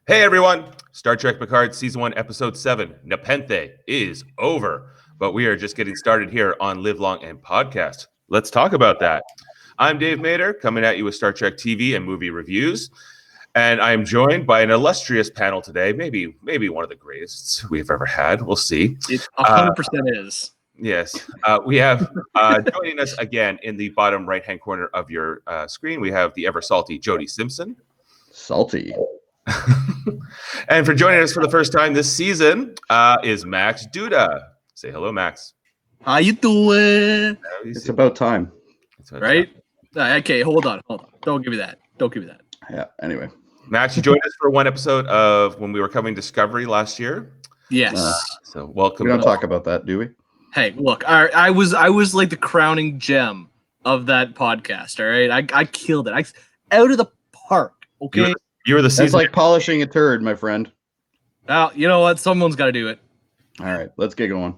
Hey everyone! Star Trek Picard Season 1, Episode 7, Nepenthe is over. But we are just getting started here on Live Long and Podcast. Let's talk about that. I'm Dave Mader, coming at you with Star Trek TV and movie reviews. And I am joined by an illustrious panel today, maybe one of the greatest we've ever had. We'll see. It 100% is. Yes. We have joining us again in the bottom right-hand corner of your screen, we have the ever-salty Jody Simpson. Salty. And for joining us for the first time this season is Maxx Duda. Say hello, Max. How you doing? It's about time. Right? Okay, hold on. Don't give me that. Yeah, anyway. Maxx, you joined us for one episode of when we were covering Discovery last year. Yes. So welcome. We don't talk about that, do we? Hey, look, I was like the crowning gem of that podcast, all right? I killed it. Out of the park, okay? You were the season. That's like polishing a turd, my friend. Well, you know what? Someone's got to do it. All right, let's get going.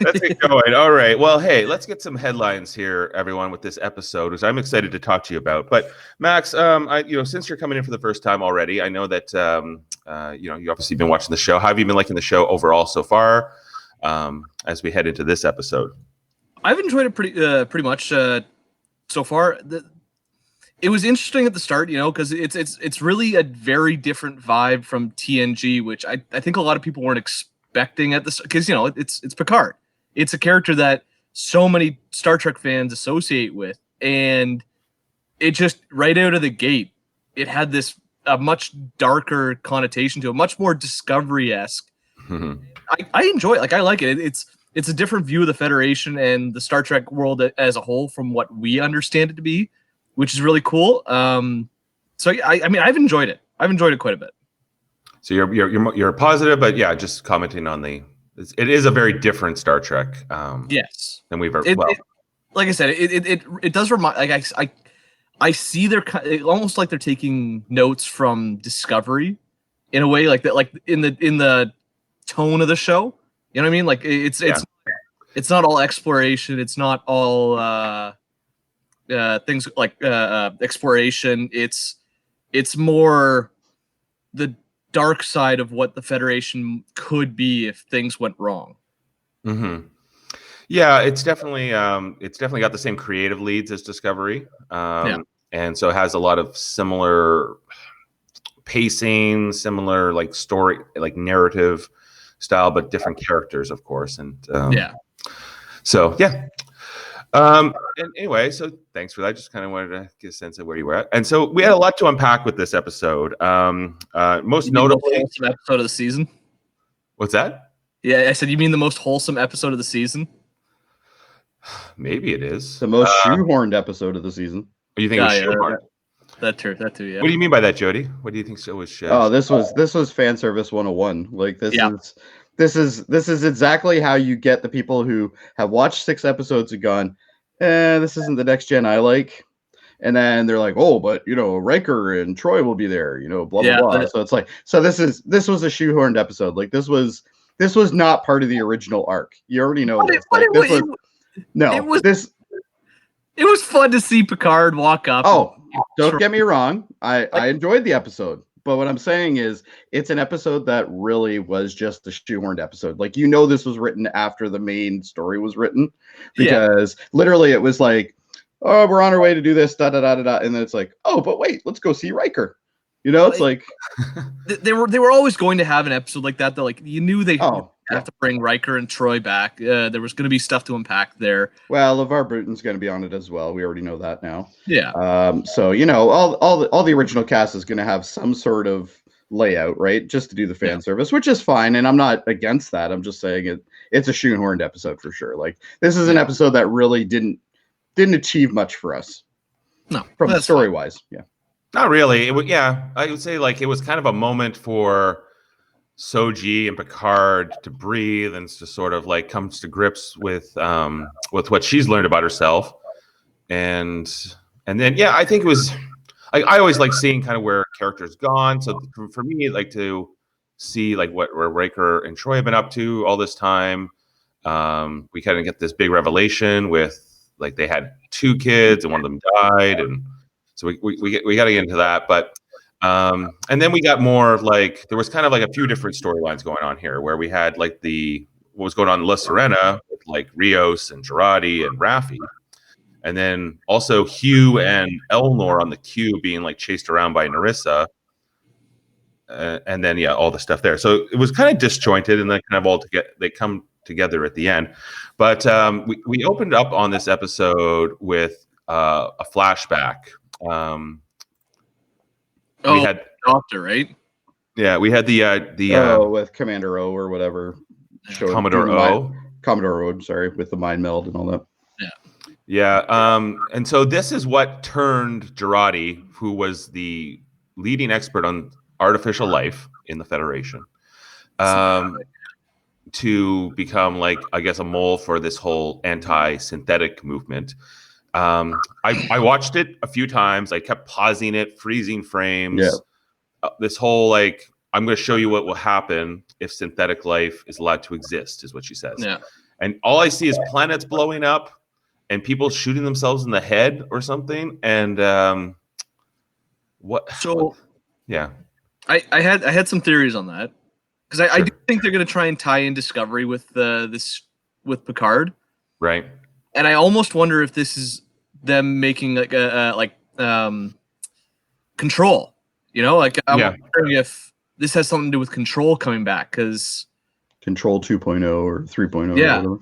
Let's get going. All right. Well, hey, let's get some headlines here, everyone, with this episode, which I'm excited to talk to you about. But Max, since you're coming in for the first time already, I know that you obviously been watching the show. How have you been liking the show overall so far? As we head into this episode, I've enjoyed it pretty much so far. It was interesting at the start, because it's really a very different vibe from TNG, which I think a lot of people weren't expecting at this, because it's Picard. It's a character that so many Star Trek fans associate with, and it just right out of the gate, it had a much darker connotation to it, much more Discovery-esque. Mm-hmm. I enjoy it. Like, I like it. It's a different view of the Federation and the Star Trek world as a whole from what we understand it to be, which is really cool. So I mean, I've enjoyed it. I've enjoyed it quite a bit. So you're positive, but yeah, just commenting on it is a very different Star Trek. Yes, than we've ever. Like I said, it does remind. Like I see almost like they're taking notes from Discovery, in a way, like that, like in the tone of the show. You know what I mean? Like it's not all exploration. It's not all things like exploration. It's more the dark side of what the Federation could be if things went wrong. Mm-hmm. Yeah, it's definitely got the same creative leads as Discovery, and so it has a lot of similar pacing, similar like story, like narrative style, but different characters, of course. And So yeah. And anyway, so thanks for that. Just kind of wanted to get a sense of where you were at. And so we had a lot to unpack with this episode. Most notably, the most wholesome episode of the season. What's that? Yeah, I said you mean the most wholesome episode of the season? Maybe it is the most shoehorned episode of the season. You think it was shoehorned? That too. Yeah. What do you mean by that, Jody? What do you think it was? Oh, this was fan service 101. Like this is exactly how you get the people who have watched 6 episodes and gone, this isn't the next gen I like. And then they're like, oh, but Riker and Troy will be there, blah blah blah. So it's like, this was a shoehorned episode. Like this was not part of the original arc. You already know this. It was fun to see Picard walk up. Oh, don't get me wrong. I enjoyed the episode. But what I'm saying is it's an episode that really was just a shoehorned episode. Like, this was written after the main story was written, because literally it was like, oh, we're on our way to do this, da da da da da. And then it's like, oh, but wait, let's go see Riker. It's like they were always going to have an episode like that. That like you knew they have to bring Riker and Troy back. There was going to be stuff to unpack there. Well, LeVar Burton's going to be on it as well. We already know that now. Yeah. So all the original cast is going to have some sort of layout, right? Just to do the fan service, which is fine, and I'm not against that. I'm just saying it's a shoehorned episode for sure. Like this is an episode that really didn't achieve much for us. No, from story wise, Not really. I would say like it was kind of a moment for Soji and Picard to breathe and to sort of like come to grips with what she's learned about herself, and then I think it was like I always like seeing kind of where characters gone. So for me, like to see like where Riker and Troy have been up to all this time. We kind of get this big revelation with like they had 2 kids and one of them died, and so we got to get into that. But And then we got more like there was kind of like a few different storylines going on here, where we had like what was going on in La Serena with like Rios and Girardi and Raffi, and then also Hugh and Elnor on the Q being like chased around by Narissa, and then all the stuff there. So it was kind of disjointed, and then kind of all together they come together at the end. But we opened up on this episode with a flashback. We had Doctor, right? Yeah, we had the with Commander O or whatever. Commodore O. Commodore O, sorry, with the mind meld and all that. Yeah. And so this is what turned Girardi, who was the leading expert on artificial life in the Federation, to become like, I guess, a mole for this whole anti-synthetic movement. I watched it a few times. I kept pausing it, freezing frames. Yeah. This whole like, I'm going to show you what will happen if synthetic life is allowed to exist, is what she says. Yeah. And all I see is planets blowing up and people shooting themselves in the head or something. And what? So yeah, I had some theories on that, because I do think they're going to try and tie in Discovery with with Picard, right? And I almost wonder if this is them making like Control, like I'm wondering if this has something to do with Control coming back, because Control 2.0 or 3.0. Yeah, or whatever.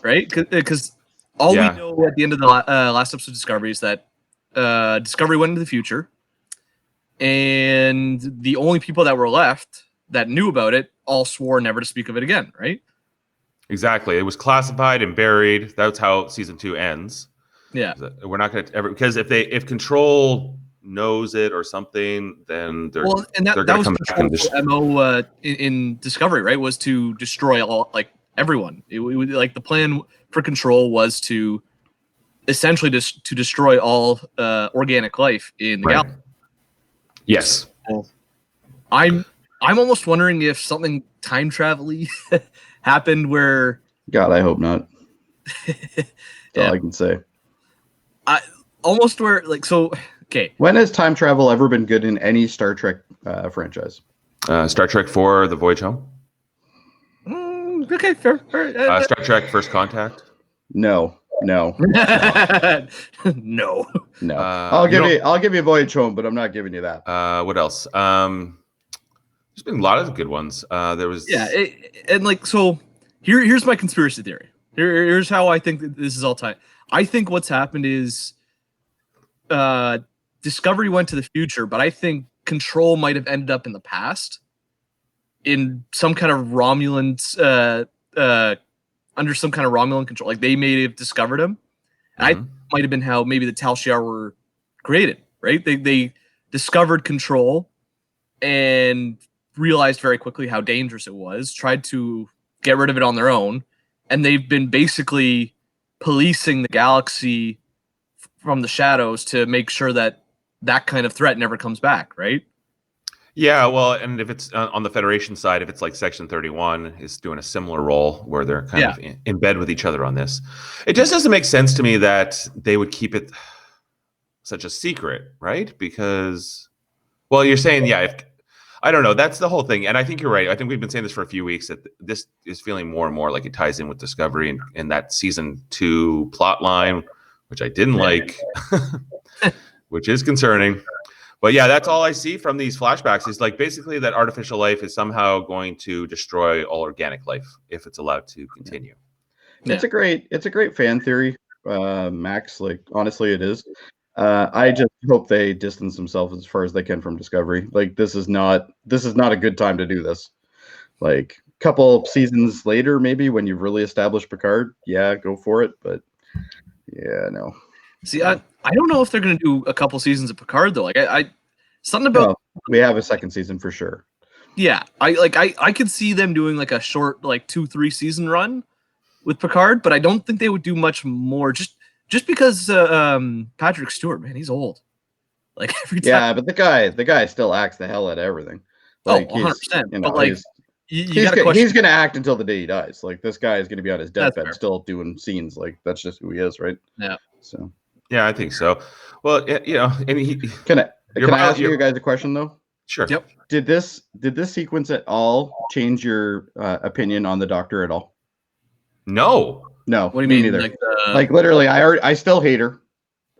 Right. Because all we know at the end of the last episode of Discovery is that Discovery went into the future, and the only people that were left that knew about it all swore never to speak of it again. Right. Exactly. It was classified and buried. That's how season 2 ends. Yeah. We're not going to ever, because if Control knows it or something, then they're going to come back and just MO in Discovery, right? Was to destroy everyone. It would like the plan for Control was to essentially to destroy all organic life in the galaxy. Yes. So I'm almost wondering if something time travel-y happened where. God, I hope not. That's all I can say. Almost where okay. When has time travel ever been good in any Star Trek franchise? Star Trek 4: The Voyage Home. Okay, fair. Star Trek: First Contact. No. No. I'll give you Voyage Home, but I'm not giving you that. What else? There's been a lot of good ones. There was here's my conspiracy theory. Here's how I think that this is all tied. I think what's happened is Discovery went to the future, but I think Control might have ended up in the past in some kind of Romulan under some kind of Romulan control. Like they may have discovered him. And I might have been how maybe the Tal Shiar were created, right? They discovered Control and realized very quickly how dangerous it was, tried to get rid of it on their own, and they've been basically policing the galaxy from the shadows to make sure that kind of threat never comes back, right? Yeah, well, and if it's on the Federation side, if it's like Section 31 is doing a similar role where they're kind of in bed with each other on this, it just doesn't make sense to me that they would keep it such a secret, right? Because, well, you're saying, I don't know. That's the whole thing. And I think you're right. I think we've been saying this for a few weeks, that this is feeling more and more like it ties in with Discovery and that season 2 plot line, which I didn't like, which is concerning. But yeah, that's all I see from these flashbacks is like basically that artificial life is somehow going to destroy all organic life if it's allowed to continue. Yeah. It's a great fan theory, Max. Like honestly, it is. I just hope they distance themselves as far as they can from Discovery. Like this is not a good time to do this. Like a couple seasons later, maybe when you've really established Picard, go for it. But no. See, I don't know if they're going to do a couple seasons of Picard though. Like I something about we have a second season for sure. Yeah, I could see them doing like a short 2-3 season run with Picard, but I don't think they would do much more. Just because Patrick Stewart, man, he's old. Like every time. Yeah, but the guy still acts the hell out of everything. Like 100%. But he's gonna act until the day he dies. Like this guy is gonna be on his deathbed still doing scenes. Like that's just who he is, right? Yeah. So. Yeah, I think so. Well, and can I ask you guys a question though? Sure. Yep. Did this sequence at all change your opinion on the Doctor at all? No. No. What do you me mean? neither. Like literally, I still hate her.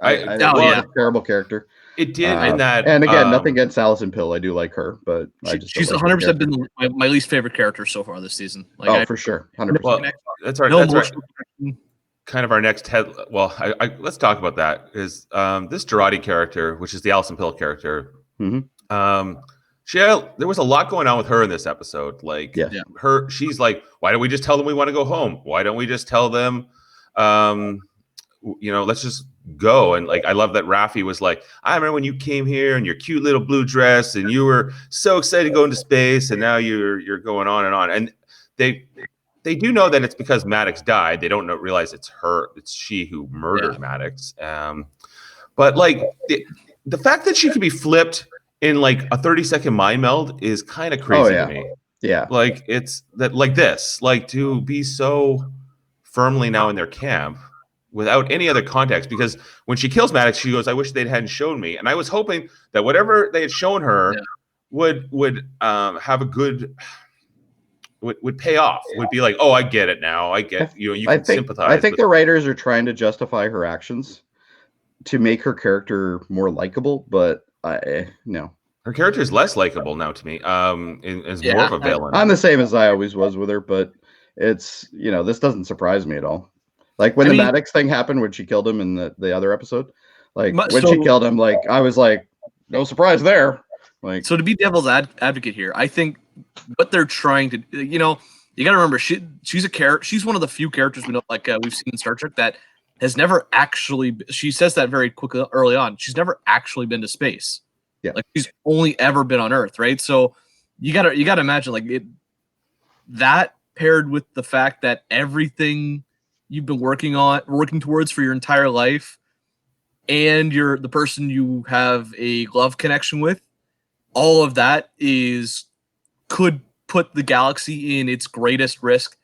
I Oh, think yeah. she's a terrible character. It did in that. And again, nothing against Alison Pill. I do like her, but I just she's don't like 100% been my least favorite character so far this season. Like, for sure, 100%. Well, that's right. no That's right. emotional connection. Kind of our next head. Well, let's talk about that. Is this Jody character, which is the Alison Pill character? Mhm. There was a lot going on with her in this episode. Like, Yeah. she's like, why don't we just tell them we want to go home? Why don't we just tell them, let's just go? And like, I love that Raffi was like, I remember when you came here in your cute little blue dress, and you were so excited to go into space, and now you're going on and on. And they do know that it's because Maddox died. They don't realize it's she who murdered Maddox. But like the fact that she could be flipped in like a 30-second mind meld is kind of crazy to me. Yeah. Like it's that like this, like to be so firmly now in their camp without any other context, because when she kills Maddox, she goes, I wish they hadn't shown me. And I was hoping that whatever they had shown her would have a good would pay off, would be like, oh, I get it now. I get you can sympathize. I think the writers are trying to justify her actions to make her character more likable, but no. Her character is less likable now to me. Is more of a villain. I'm the same as I always was with her, but it's this doesn't surprise me at all. Like when the Maddox thing happened, when she killed him in the other episode, like when she killed him, like I was like, no surprise there. Like, so to be devil's advocate here, I think what they're trying to, you got to remember, she's a character. She's one of the few characters we know, like we've seen in Star Trek, that has never actually. She says that very quickly early on. She's never actually been to space. Yeah, like she's only ever been on Earth, right? So you gotta imagine like that paired with the fact that everything you've been working towards for your entire life, and you're the person you have a love connection with, all of that could put the galaxy in its greatest risk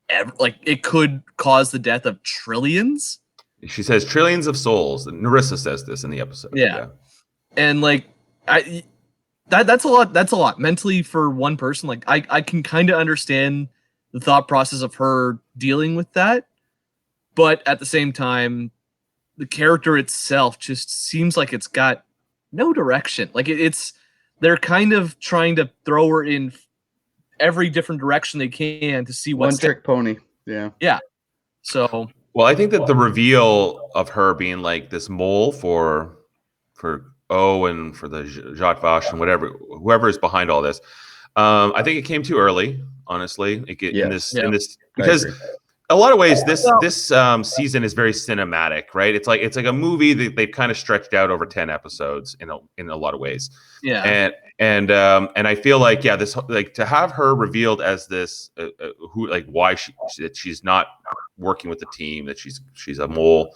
ever. Like it could cause the death of trillions. She says trillions of souls. Narissa says this in the episode. Yeah. And like that's a lot. That's a lot mentally for one person. Like I can kind of understand the thought process of her dealing with that, but at the same time, the character itself just seems like it's got no direction. Like they're kind of trying to throw her in every different direction they can to see what's one trick pony. Yeah. Yeah. So well, I think that the reveal of her being like this mole for O and for the Jot Vash and whoever is behind all this, I think it came too early. Honestly, in this because a lot of ways this season is very cinematic, right? It's like a movie that they've kind of stretched out over 10 episodes in a lot of ways. Yeah. And I feel like this like to have her revealed as this who like why she's not working with the team, that she's a mole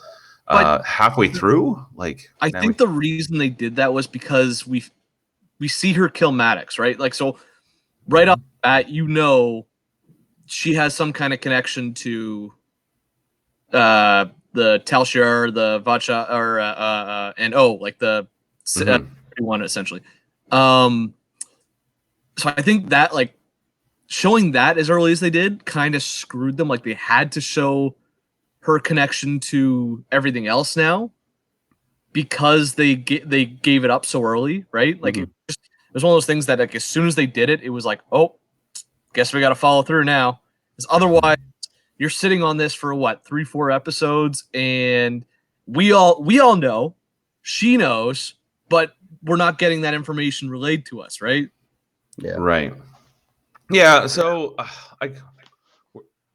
halfway through. Like I think the reason they did that was because we see her kill Maddox, right? Like so right off the bat, she has some kind of connection to the Telshar, the Vacha, or and like the one essentially. So I think that like showing that as early as they did kind of screwed them. Like they had to show her connection to everything else now because they gave it up so early, right? Like it was one of those things that like as soon as they did it, it was like, oh, guess we got to follow through now. Because otherwise, you're sitting on this for what 3-4 episodes, and we all know, she knows, but we're not getting that information relayed to us, right? Yeah. Right. Yeah. So,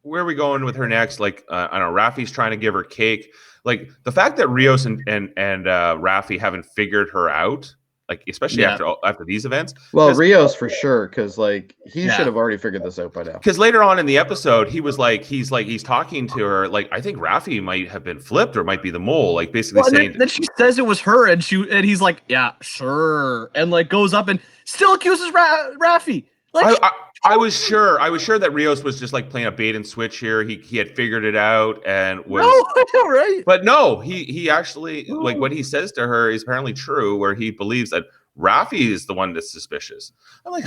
where are we going with her next? Like, I don't know. Raffi's trying to give her cake. Like the fact that Rios and Raffi haven't figured her out. Like especially after these events. Well, Rios for sure, because like he should have already figured this out by now. Because later on in the episode, he's talking to her. Like I think Raffi might have been flipped or might be the mole. Like basically saying. Then she says it was her, and he's like, yeah, sure, and like goes up and still accuses Raffi. Like I was sure that Rios was just like playing a bait and switch here. He had figured it out and was right. But no, he actually like what he says to her is apparently true, where he believes that Raffi is the one that's suspicious. I'm like,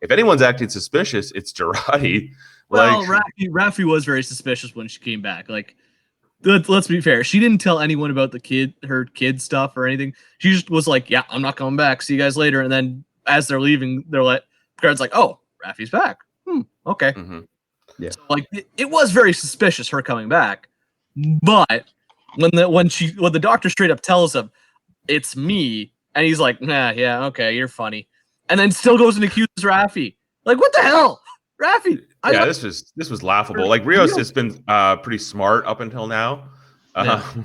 if anyone's acting suspicious, it's Jody. Well, Raffi was very suspicious when she came back. Like, let's be fair. She didn't tell anyone about her kid stuff or anything. She just was like, "Yeah, I'm not coming back. See you guys later." And then as they're leaving, Picard's like, "Oh, Raffi's back. Okay." Mm-hmm. Yeah. So, like, it was very suspicious her coming back, but when the doctor straight up tells him it's me, and he's like, "Nah, yeah, okay, you're funny," and then still goes and accuses Raffi. Like, what the hell, Raffi? This was laughable. Like, Rios has been pretty smart up until now,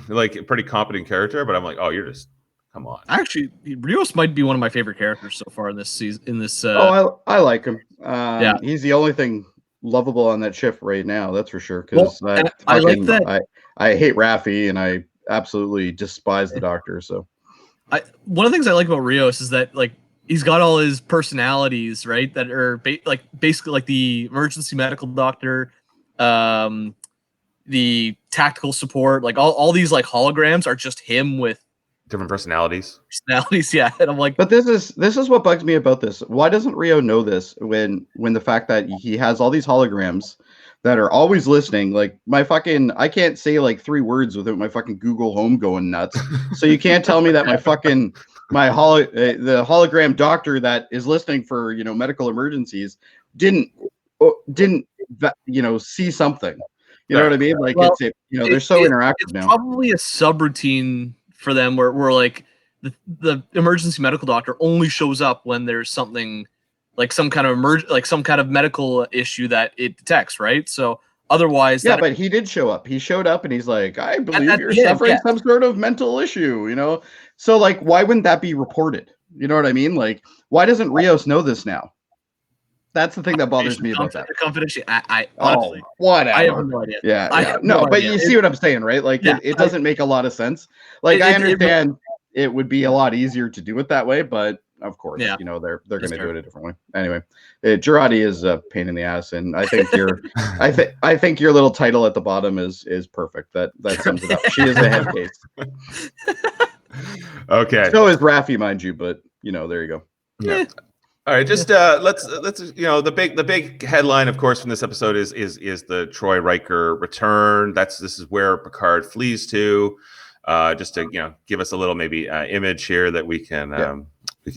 like a pretty competent character. But I'm like, oh, you're just come on. Actually, Rios might be one of my favorite characters so far in this season. I like him. He's the only thing lovable on that ship right now. That's for sure. Because I like that. I hate Raffi, and I absolutely despise the Doctor. So, one of the things I like about Rios is that, like, he's got all his personalities, right? That are basically like the emergency medical doctor, the tactical support, like all these like holograms are just him with different personalities. Yeah. And I'm like, but this is what bugs me about this. Why doesn't Rio know this when the fact that he has all these holograms that are always listening? Like, I can't say like 3 words without my fucking Google Home going nuts. So you can't tell me that the hologram doctor that is listening for, medical emergencies didn't see something. You know what I mean? Like, they're so interactive it's now. Probably a subroutine for them where like the emergency medical doctor only shows up when there's something like some kind of medical issue that it detects, right? So otherwise, but he did show up. He showed up and he's like, I believe you're suffering some sort of mental issue, So, like, why wouldn't that be reported? You know what I mean? Like, why doesn't Rios know this now? That's the thing that bothers me about that. Confidentially, I honestly, whatever. I have no idea. Yeah. No, but you see what I'm saying, right? Like, it doesn't make a lot of sense. Like, I understand it would be a lot easier to do it that way, but of course, they're going to do it a different way. Anyway, Jody is a pain in the ass, and I think I think your little title at the bottom is perfect. That sums it up. She is a head case. Okay. So is Raffi, mind you, but there you go. Yeah. All right, just let's the big headline, of course, from this episode is the Troy Riker return. This is where Picard flees to, just to give us a little maybe image here that we can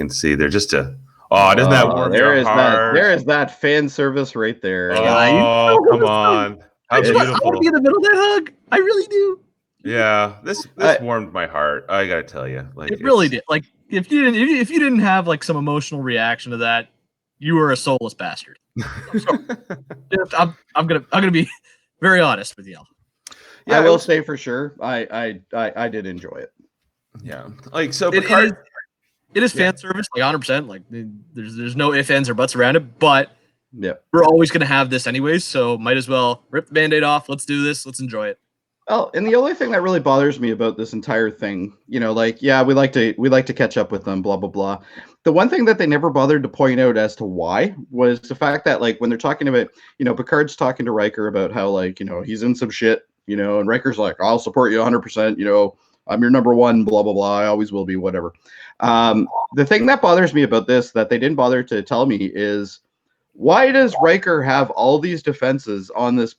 see. They're just doesn't that warm your heart? There is that fan service right there. Oh, come on! How beautiful! I want to be in the middle of that hug. I really do. Yeah, this warmed my heart. I gotta tell you, like, it really did. Like, if you didn't have like some emotional reaction to that, you were a soulless bastard. I'm gonna be very honest with you. Yeah, I will say for sure, I did enjoy it. Yeah, like, so Picard. It is fan service, like 100%. Like, there's no ifs, ands, or buts around it. But yeah, we're always gonna have this anyways, so might as well rip the Band-Aid off. Let's do this. Let's enjoy it. Oh, and the only thing that really bothers me about this entire thing, we like to catch up with them, blah blah blah. The one thing that they never bothered to point out as to why was the fact that, like, when they're talking about, Picard's talking to Riker about how, like, he's in some shit, and Riker's like, I'll support you 100%, I'm your number one, blah blah blah. I always will be, whatever. The thing that bothers me about this that they didn't bother to tell me is, why does Riker have all these defenses on this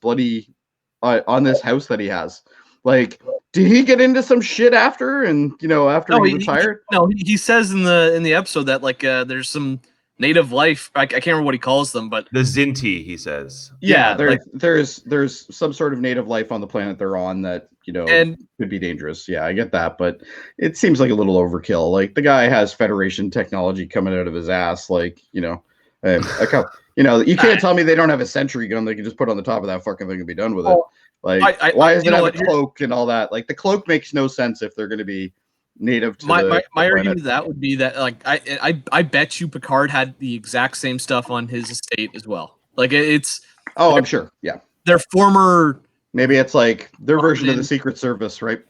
on this house that he has? Like, did he get into some shit after he retired? He says in the episode that, like, there's some native life. I can't remember what he calls them, but the Zinti, he says. Yeah, there's some sort of native life on the planet they're on that could be dangerous. Yeah, I get that, but it seems like a little overkill. Like, the guy has Federation technology coming out of his ass. Like, you can't tell me they don't have a sentry gun they can just put on the top of that fucking thing and be done with it. Like, why does it have a cloak and all that? Like, the cloak makes no sense if they're going to be native to my argument to that would be that, like, I bet you Picard had the exact same stuff on his estate as well. Like, it's I'm sure. Yeah, their former, maybe it's like their version of the Secret Service, right?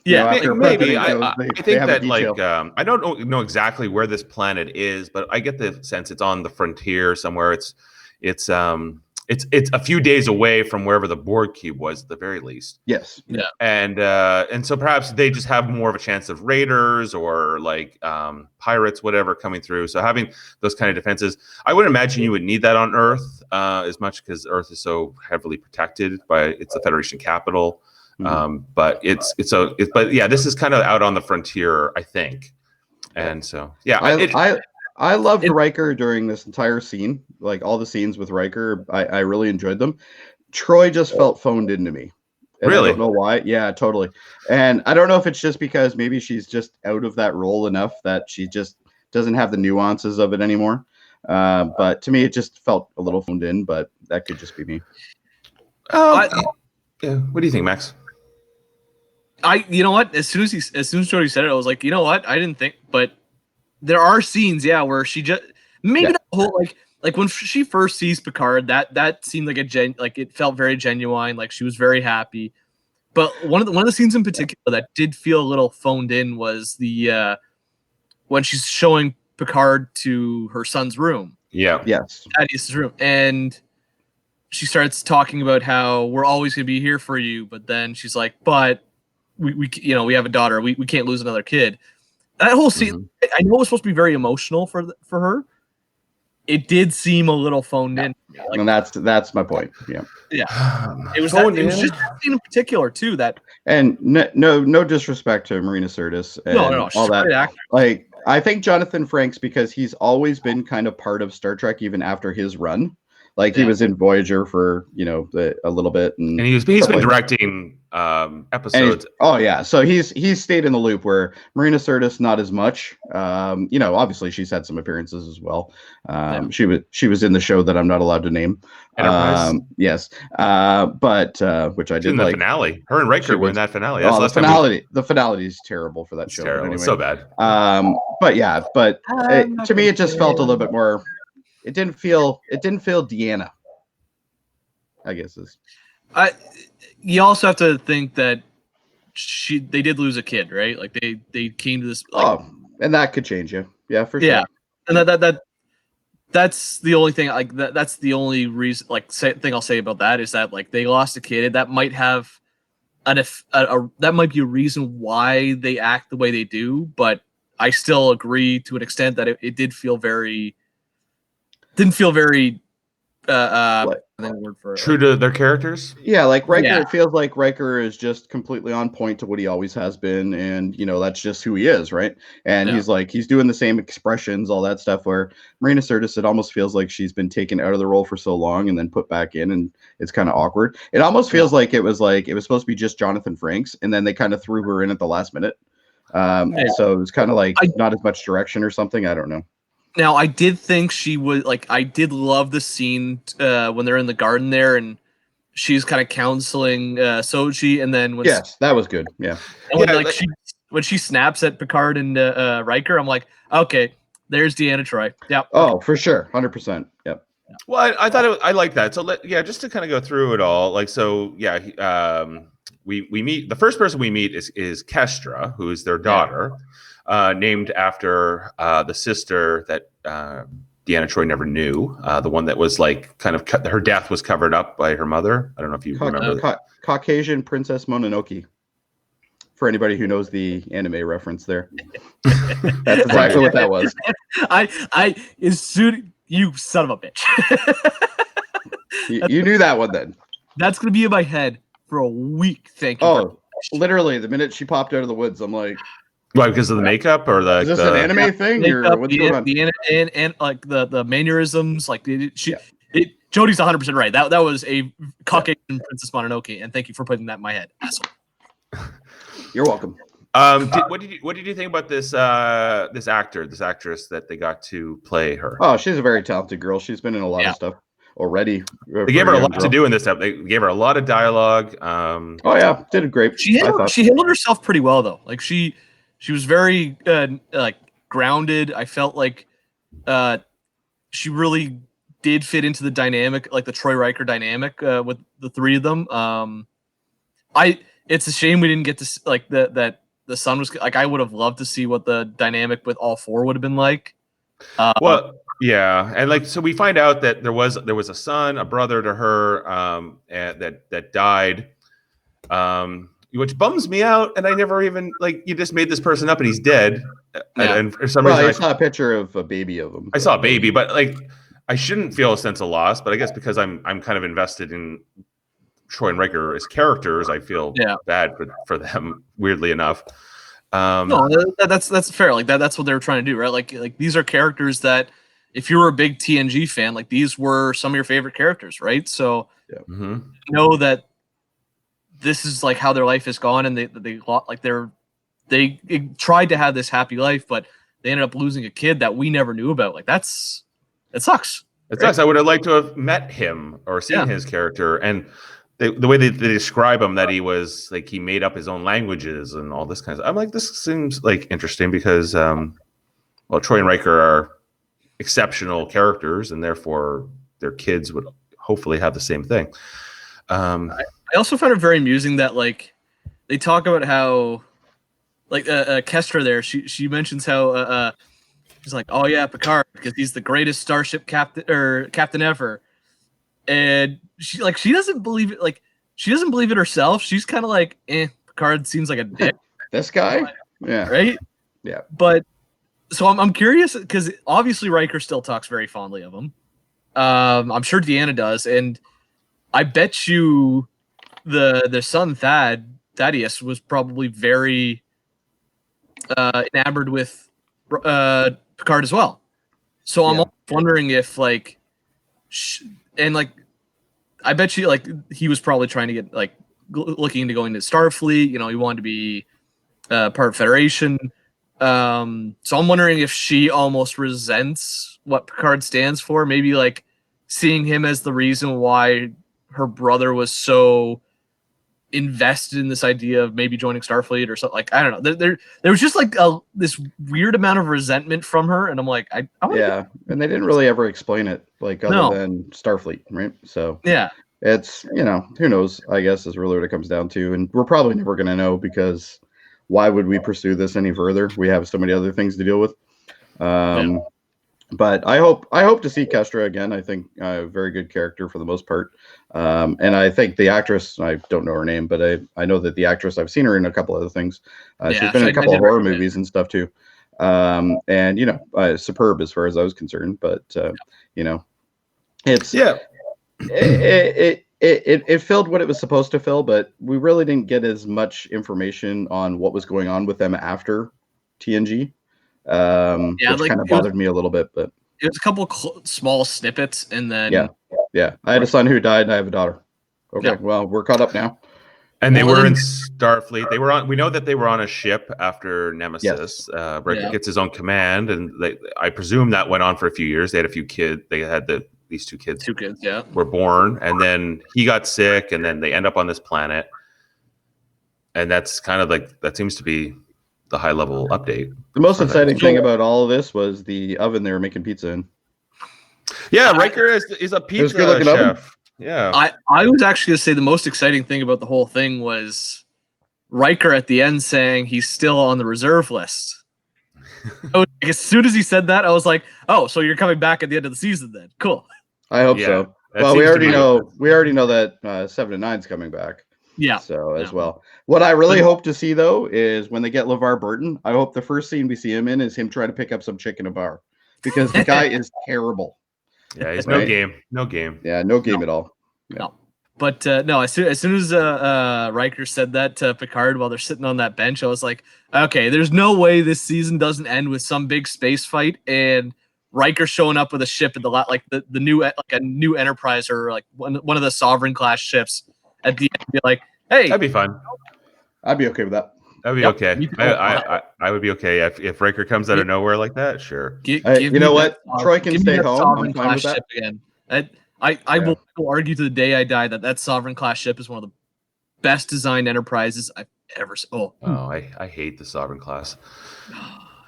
Yeah, maybe. I think that, like, I don't know exactly where this planet is, but I get the sense it's on the frontier somewhere. It's it's a few days away from wherever the Borg cube was at the very least. Yes. Yeah. And so perhaps they just have more of a chance of raiders or like pirates, whatever, coming through. So having those kind of defenses, I would imagine you would need that on Earth as much because Earth is so heavily protected by it's the Federation capital. But but yeah, this is kind of out on the frontier, I think. And so yeah, I loved Riker during this entire scene. Like all the scenes with Riker, I really enjoyed them. Troy just felt phoned into me. And really? I don't know why. Yeah, totally. And I don't know if it's just because maybe she's just out of that role enough that she just doesn't have the nuances of it anymore. But to me, it just felt a little phoned in, but that could just be me. Yeah. What do you think, Max? You know what? As soon as Jody said it, I was like, you know what? I didn't think, but there are scenes, where she just maybe not the whole like when she first sees Picard, that seemed like it felt very genuine, like she was very happy. But one of the scenes in particular that did feel a little phoned in was the when she's showing Picard to her son's room. Yeah. Yes. Thaddeus' room, and she starts talking about how we're always gonna be here for you, but then she's like, but we have a daughter, we can't lose another kid. That whole scene, I know it was supposed to be very emotional for her. It did seem a little phoned in, and that's my point. Yeah. It was just that scene in particular too. That and no disrespect to Marina Sirtis and all that. Like I think Jonathan Frakes, because he's always been kind of part of Star Trek even after his run. Like he was in Voyager for a little bit, and he's been directing episodes. So he's stayed in the loop where Marina Sirtis not as much. Obviously she's had some appearances as well. She was in the show that I'm not allowed to name. Enterprise. Yes, but which I did in the like. Finale. Her and Riker were in that finale. The finale is terrible for that show. Terrible. Anyway. It's so bad. To me it just felt a little bit more. It didn't feel Deanna, I guess is. You also have to think that they did lose a kid, right? Like they came to this. And that could change you. Yeah, for sure. Yeah, and that's the only thing. Like that's the only reason. Thing I'll say about that is that like they lost a kid. That might have that might be a reason why they act the way they do. But I still agree to an extent that it did feel very. Didn't feel very true to their characters. Yeah, like Riker, it feels like Riker is just completely on point to what he always has been, and that's just who he is, right? And he's doing the same expressions, all that stuff. Where Marina Sirtis, it almost feels like she's been taken out of the role for so long and then put back in, and it's kind of awkward. It almost feels like it was supposed to be just Jonathan Frakes, and then they kind of threw her in at the last minute. So it was kind of like not as much direction or something. I don't know. Now, I did think she would I did love the scene when they're in the garden there and she's kind of counseling Soji, and then that was good. Yeah, and when she snaps at Picard and Riker, I'm like, okay, there's Deanna Troi. Yeah. Oh, for sure, 100%. Yep. Well, I thought I like that. So just to kind of go through it all, we meet the first person we meet is Kestra, who is their daughter. Named after the sister that Deanna Troi never knew, the one that was her death was covered up by her mother. I don't know if you remember. Caucasian Princess Mononoke. For anybody who knows the anime reference there. That's exactly what that was. You son of a bitch. you knew that one then. That's going to be in my head for a week. Thank you. Oh, literally, the minute she popped out of the woods, I'm like... Why, because of the makeup or is this an anime thing? Makeup, or what's going on? And like the mannerisms, Jody's 100% right. That was a Caucasian Princess Mononoke, and thank you for putting that in my head, asshole. You're welcome. What did you think about this actress that they got to play her? Oh, she's a very talented girl. She's been in a lot of stuff already. They gave her a lot to do in this episode. They gave her a lot of dialogue. Did great. She handled herself pretty well though. Like she was very grounded. I felt like she really did fit into the dynamic, like the Troy Riker dynamic with the three of them. It's a shame we didn't get to that the son was like. I would have loved to see what the dynamic with all four would have been like. Well, Yeah, and like so we find out that there was a son, a brother to her, and that died, which bums me out. And I never even like you just made this person up and he's dead. And for some reason, I saw a picture of a baby of him. I saw a baby, but like I shouldn't feel a sense of loss. But I guess because I'm kind of invested in Troy and Riker as characters, I feel bad for them. Weirdly enough. No, that's fair. Like that's what they were trying to do, right? Like these are characters that, if you were a big TNG fan, like these were some of your favorite characters, right? So know that this is like how their life has gone, and they tried to have this happy life, but they ended up losing a kid that we never knew about. Like it sucks. It sucks. I would have liked to have met him or seen his character, and the way they describe him, that he was like he made up his own languages and all this kind of. I'm like, this seems like interesting because, Troy and Riker are exceptional characters, and therefore their kids would hopefully have the same thing. I also found it very amusing that like they talk about how like Kestra there, she mentions how she's like, oh yeah, Picard, because he's the greatest starship captain ever, and she doesn't believe it. Like she doesn't believe it herself. She's kind of like, Picard seems like a dick. This guy, yeah, right, yeah. But so I'm curious because obviously Riker still talks very fondly of him. I'm sure Deanna does, and I bet you the son Thaddeus was probably very enamored with Picard as well. So I'm wondering if like, I bet you like he was probably trying to get like looking into going to Starfleet. You know, he wanted to be part of Federation. So I'm wondering if she almost resents what Picard stands for. Maybe like seeing him as the reason why her brother was so invested in this idea of maybe joining Starfleet or something. Like I don't know. There was just like this weird amount of resentment from her, and I'm like, and they didn't really ever explain it, like other than Starfleet, right? So it's who knows? I guess is really what it comes down to, and we're probably never going to know because why would we pursue this any further? We have so many other things to deal with. But I hope to see Kestra again. I think a very good character for the most part. And I think the actress, I don't know her name, but I know that the actress, I've seen her in a couple other things. She's been in a couple of horror movies and stuff too. And superb as far as I was concerned. But it's it filled what it was supposed to fill, but we really didn't get as much information on what was going on with them after TNG. Which kind of bothered me a little bit, but it was a couple small snippets, and then I had a son who died, and I have a daughter. Okay, well, we're caught up now. And they were in Starfleet. They were on. We know that they were on a ship after Nemesis. Riker gets his own command, and I presume that went on for a few years. They had a few kids. They had these two kids. Were born, and then he got sick, and then they end up on this planet. And that's kind of like that seems to be the high level update. The most exciting thing about all of this was the oven they were making pizza in. Yeah, Riker is a pizza chef. Oven. Yeah. I was actually going to say the most exciting thing about the whole thing was Riker at the end saying he's still on the reserve list. As soon as he said that, I was like, oh, so you're coming back at the end of the season then. Cool. I hope so. Well, we already know that 7 and 9's coming back. Yeah. So as well. What I really hope to see though is when they get LeVar Burton, I hope the first scene we see him in is him trying to pick up some chick in a bar because the guy is terrible. Yeah, he's no game. Yeah, no game at all. Yeah. No. But no, as soon as Riker said that to Picard while they're sitting on that bench, I was like, okay, there's no way this season doesn't end with some big space fight and Riker showing up with a ship at the new like a new Enterprise or like one of the Sovereign class ships at the end. Be like, hey, that'd be fun. I'd be okay with that. That'd be okay. I would be okay if Riker comes out of nowhere like that. Sure. You know what? Troy can stay home. I'm fine with that. Again. I will argue to the day I die that Sovereign class ship is one of the best designed Enterprises I've ever seen. I hate the Sovereign class.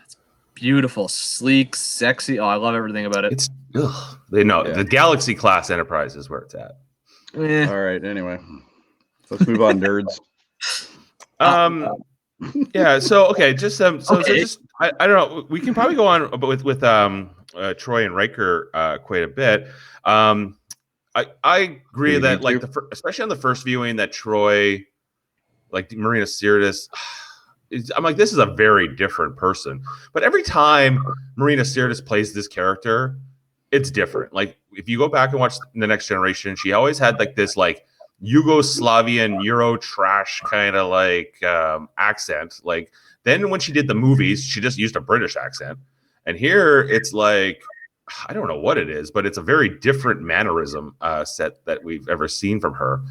It's beautiful, sleek, sexy. I love everything about it. The Galaxy class Enterprise is where it's at. All right. Anyway, let's move on, nerds. Yeah. So okay, just I don't know. We can probably go on with Troy and Riker quite a bit. I agree Do we that need like especially on the first viewing that Troy, like Marina Sirtis, I'm like, this is a very different person. But every time Marina Sirtis plays this character, it's different. Like if you go back and watch The Next Generation, she always had like this like Yugoslavian Euro trash kind of like accent. Like then when she did the movies, she just used a British accent. And here it's like, I don't know what it is, but it's a very different mannerism set that we've ever seen from her.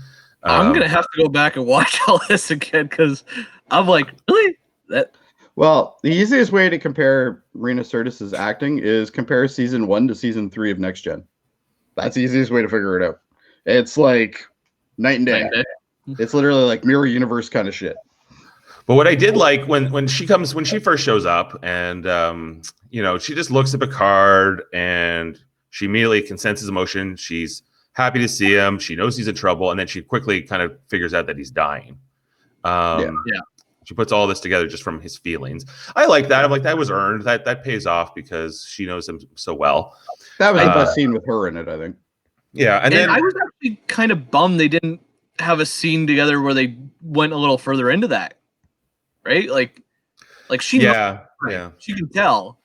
I'm gonna have to go back and watch all this again because I'm like, really? Well, the easiest way to compare Marina Sirtis's acting is compare season 1 to season 3 of Next Gen. That's the easiest way to figure it out. It's like night and day. It's literally like mirror universe kind of shit. But what I did like when she first shows up, and she just looks at Picard and she immediately can sense his emotion. She's happy to see him. She knows he's in trouble, and then she quickly kind of figures out that he's dying. Yeah. She puts all this together just from his feelings. I like that. I'm like, that was earned. That pays off because she knows him so well. That was the best scene with her in it, I think. Yeah, and then I was actually kind of bummed they didn't have a scene together where they went a little further into that. Right? Like she she can tell.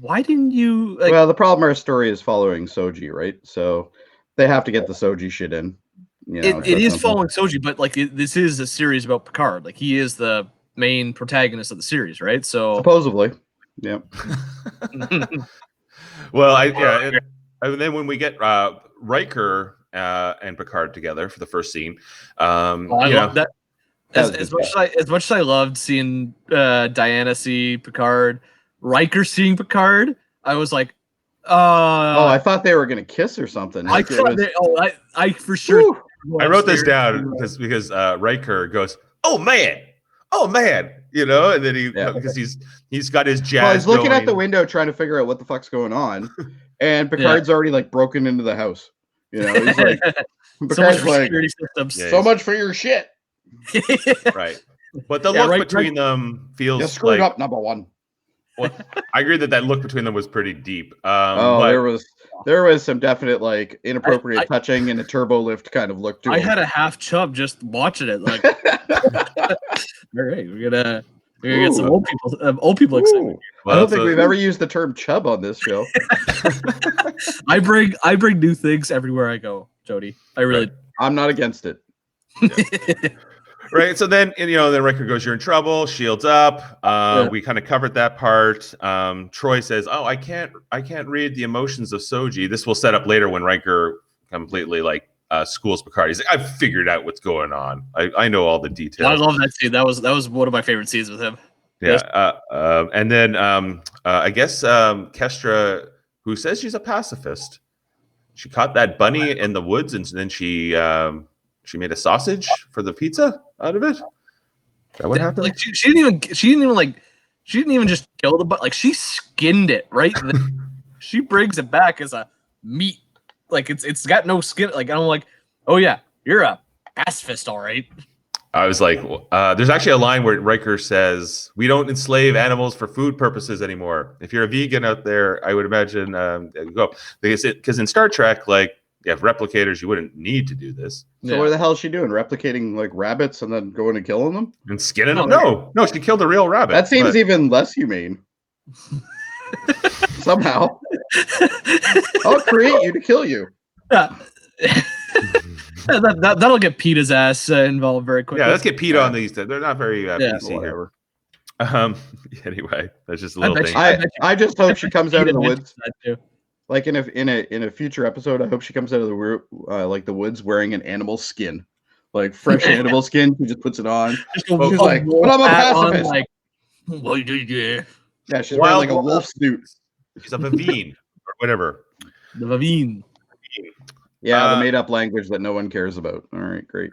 Why didn't you Well, the problem our story is following Soji, right? So they have to get the Soji shit in. It is following Soji, but like this is a series about Picard. Like he is the main protagonist of the series, right? So supposedly. Yeah. Well, and then when we get Riker and Picard together for the first scene, I love that. As much as I loved seeing Diana see Picard, Riker seeing Picard, I was like, I thought they were gonna kiss or something. I for sure. I wrote this down because Riker goes, "Oh man," and then because he's got his jazz. Well, he's looking going. at the window trying to figure out what the fuck's going on, and Picard's already like broken into the house. He's like, Picard's like, so much for your shit. Right, but the look between them feels you screwed up, number one. Well, I agree that look between them was pretty deep. There was some definite like inappropriate touching and a turbo lift kind of look to it. I had a half chub just watching it. Like, all right, we're gonna get some old people excitement. Well, I don't think we've ever used the term chub on this show. I bring new things everywhere I go, Jody. I'm not against it. Yeah. Right, so then then Riker goes, "You're in trouble." Shields up. We kind of covered that part. Troy says, "Oh, I can't read the emotions of Soji." This will set up later when Riker completely schools Picard. He's like, "I've figured out what's going on. I know all the details." I love that scene. That was one of my favorite scenes with him. Yeah, and then I guess Kestra, who says she's a pacifist, she caught that bunny in the woods, and then she made a sausage for the pizza out of it. Is that what happened? Like she didn't even just kill the bunny. Like she skinned it, right? She brings it back as a meat. Like it's got no skin. Like I'm like, oh yeah, you're a pacifist, all right. I was like, there's actually a line where Riker says, "We don't enslave animals for food purposes anymore." If you're a vegan out there, I would imagine go because in Star Trek, like, you have replicators, you wouldn't need to do this. So what the hell is she doing? Replicating like rabbits and then going and killing them? And skinning them? No, she killed a real rabbit. That seems even less humane. Somehow. I'll create you to kill you. That'll get Peter's ass involved very quickly. Yeah, let's get Peter on these. They're not very PC here. Anyway, that's just a little thing. I just hope she comes out of the woods. Like in a future episode, I hope she comes out of the woods wearing an animal skin, like fresh animal skin. She just puts it on. She's like, "But I'm a pacifist." Yeah, she's wearing like a wolf suit. She's a Vavine or whatever. The Vavine. Yeah, the made-up language that no one cares about. All right, great.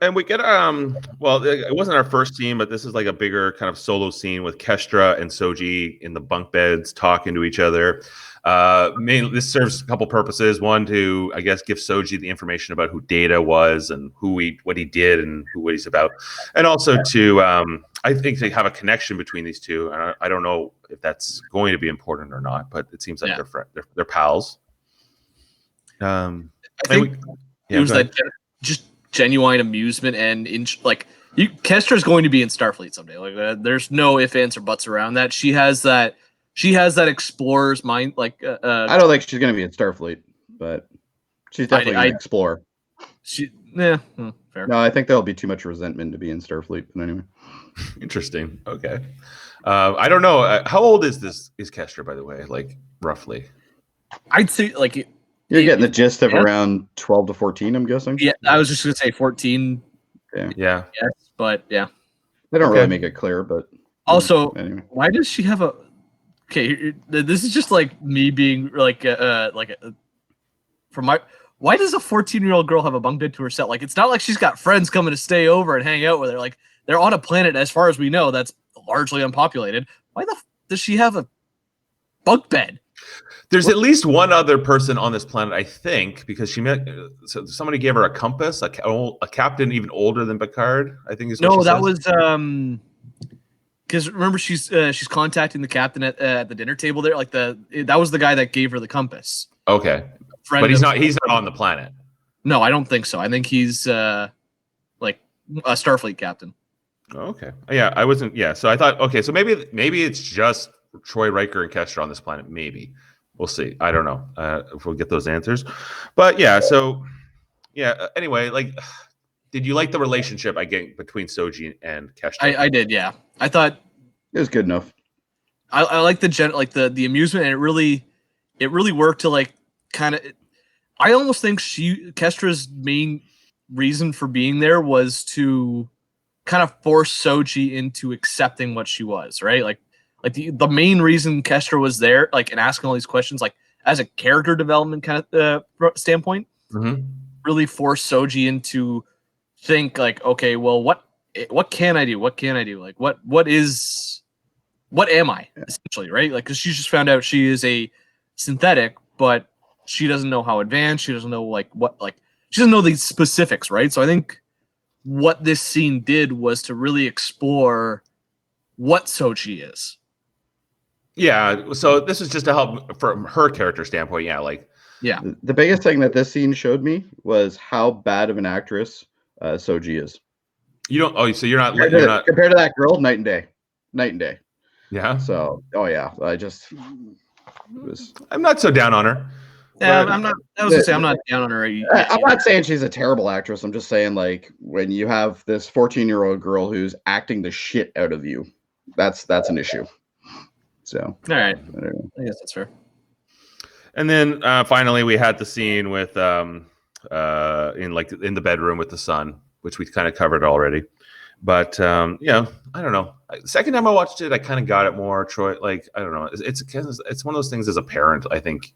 And we get well, it wasn't our first scene, but this is like a bigger kind of solo scene with Kestra and Soji in the bunk beds talking to each other. Mainly, this serves a couple purposes. One, to I guess give Soji the information about who Data was and what he did and what he's about, and also to I think they have a connection between these two. And I don't know if that's going to be important or not, but it seems like they're pals. I think it was that just genuine amusement and Kestra's going to be in Starfleet someday. Like there's no ifs, ands, or buts around that. She has that explorer's mind. I don't think she's going to be in Starfleet, but she's definitely an explorer. Fair. No, I think there'll be too much resentment to be in Starfleet. But anyway, interesting. Okay, I don't know. How old is Kestra, by the way? Like roughly, I'd say like. You're getting the gist of around 12 to 14, I'm guessing. Yeah, I was just going to say 14. Yeah. Yes, but yeah. They don't really make it clear, but also, anyway. Why does she have a? Okay, this is just like me being like why does a 14-year-old girl have a bunk bed to herself? Like, it's not like she's got friends coming to stay over and hang out with her. Like, they're on a planet, as far as we know, that's largely unpopulated. Why does she have a bunk bed? There's at least one other person on this planet, I think, because somebody gave her a compass, a captain even older than Picard, I think is what she says. Was because remember she's contacting the captain at the dinner table there. Like that was the guy that gave her the compass. Okay, but he's not on the planet. No, I don't think so. I think he's like a Starfleet captain. Okay, yeah, I wasn't. Yeah, so I thought, okay, so maybe it's just Troy, Riker, and Kestra on this planet. Maybe. We'll see. I don't know if we'll get those answers, but yeah. So yeah. Anyway, like, did you like the relationship between Soji and Kestra? I did. Yeah, I thought it was good enough. I like the amusement, and it really worked to like kind of. I almost think Kestra's main reason for being there was to kind of force Soji into accepting what she was, right? Like the main reason Kestra was there, like, and asking all these questions, like as a character development kind of standpoint, really forced Soji into think like, okay, well, what can I do? What can I do? Like, what am I essentially, right? Like, because she just found out she is a synthetic, but she doesn't know how advanced. She doesn't know she doesn't know the specifics, right? So I think what this scene did was to really explore what Soji is. Yeah, so this is just to help from her character standpoint. Yeah, the biggest thing that this scene showed me was how bad of an actress Soji is. You don't. Oh, so you're not compared to that girl, night and day. Yeah. So, I'm not so down on her. Yeah, I'm not. I was gonna say I'm not down on her. I'm not saying she's a terrible actress. I'm just saying, like, when you have this 14-year-old girl who's acting the shit out of you, that's an issue. So, all right, I guess that's fair. And then finally, we had the scene with in the bedroom with the son, which we kind of covered already. But I don't know. The second time I watched it, I kind of got it more. Troy, like, I don't know. It's one of those things as a parent. I think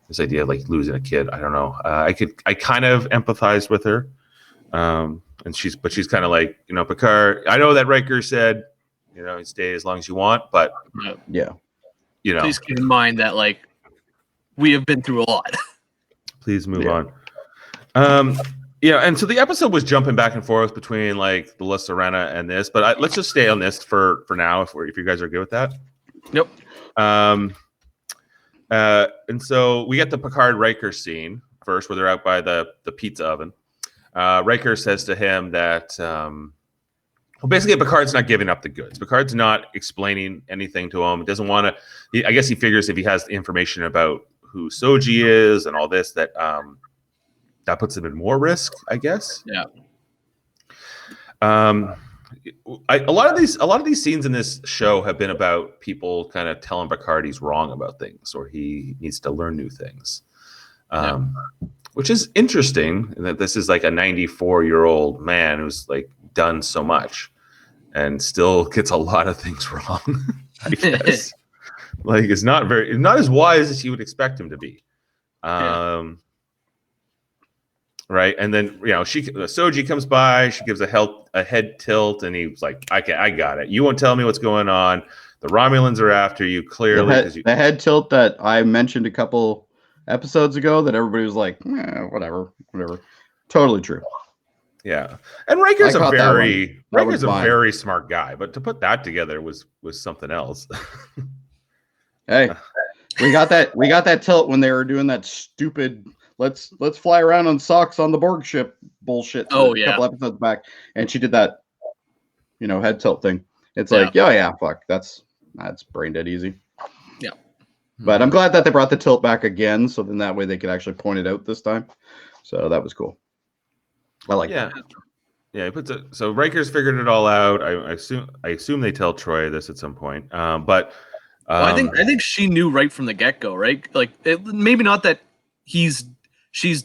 this idea of like losing a kid. I don't know. I kind of empathized with her, and she's kind of like, Picard. I know that Riker said, stay as long as you want, but yeah, please keep in mind that like we have been through a lot. Please move on. And so the episode was jumping back and forth between like the La Sirena and this, but let's just stay on this for now if you guys are good with that. Yep. And so we get the Picard Riker scene first, where they're out by the pizza oven. Riker says to him that, basically Picard's not giving up the goods. Picard's not explaining anything to him. Doesn't want to. I guess he figures if he has the information about who Soji is and all this, that puts him in more risk, I guess. Yeah. A lot of these scenes in this show have been about people kind of telling Picard he's wrong about things or he needs to learn new things, which is interesting. That this is like a 94-year-old man who's like done so much and still gets a lot of things wrong. I guess. Like it's not as wise as you would expect him to be. right? And then Soji comes by, she gives a head tilt, and he's like, I got it. You won't tell me what's going on. The Romulans are after you, clearly. The head tilt that I mentioned a couple episodes ago that everybody was like, whatever. Totally true. Yeah, and Riker's a very smart guy, but to put that together was something else. Hey, we got that tilt when they were doing that stupid let's fly around on socks on the Borg ship bullshit. A couple episodes back, and she did that, head tilt thing. It's like, fuck, that's brain dead easy. Yeah, but I'm glad that they brought the tilt back again, so then that way they could actually point it out this time. So that was cool. I like that. Yeah, so Riker's figured it all out. I assume they tell Troy this at some point. But I think she knew right from the get-go, right? Like maybe not that she's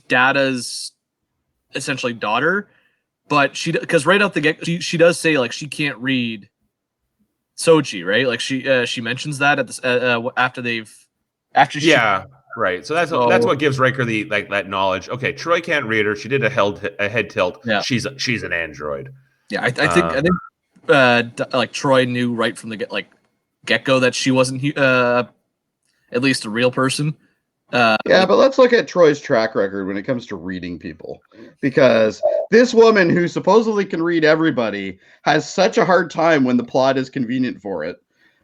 Data's essentially daughter, but because right off the get, she does say like she can't read Soji, right? Like she mentions that after she. Right, so that's what gives Riker that knowledge. Okay, Troy can't read her. She did a head tilt. Yeah. She's an android. Yeah, I think like Troy knew right from the get-go that she wasn't at least a real person. But let's look at Troy's track record when it comes to reading people, because this woman who supposedly can read everybody has such a hard time when the plot is convenient for it.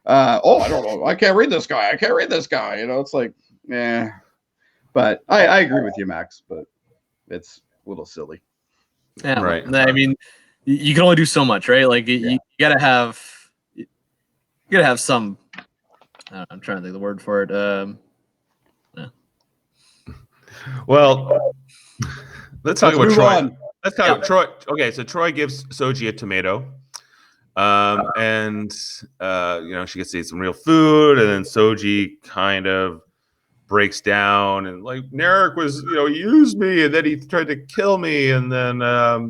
I don't know. I can't read this guy. It's like. Yeah, but I agree with you, Max. But it's a little silly. Yeah, right. I mean, you can only do so much, right? Like you gotta have some. I'm trying to think of the word for it. Well, let's talk about Troy. Let's talk about Troy. Okay, so Troy gives Soji a tomato. And she gets to eat some real food, and then Soji kind of breaks down and like Narek was he used me and then he tried to kill me, and then I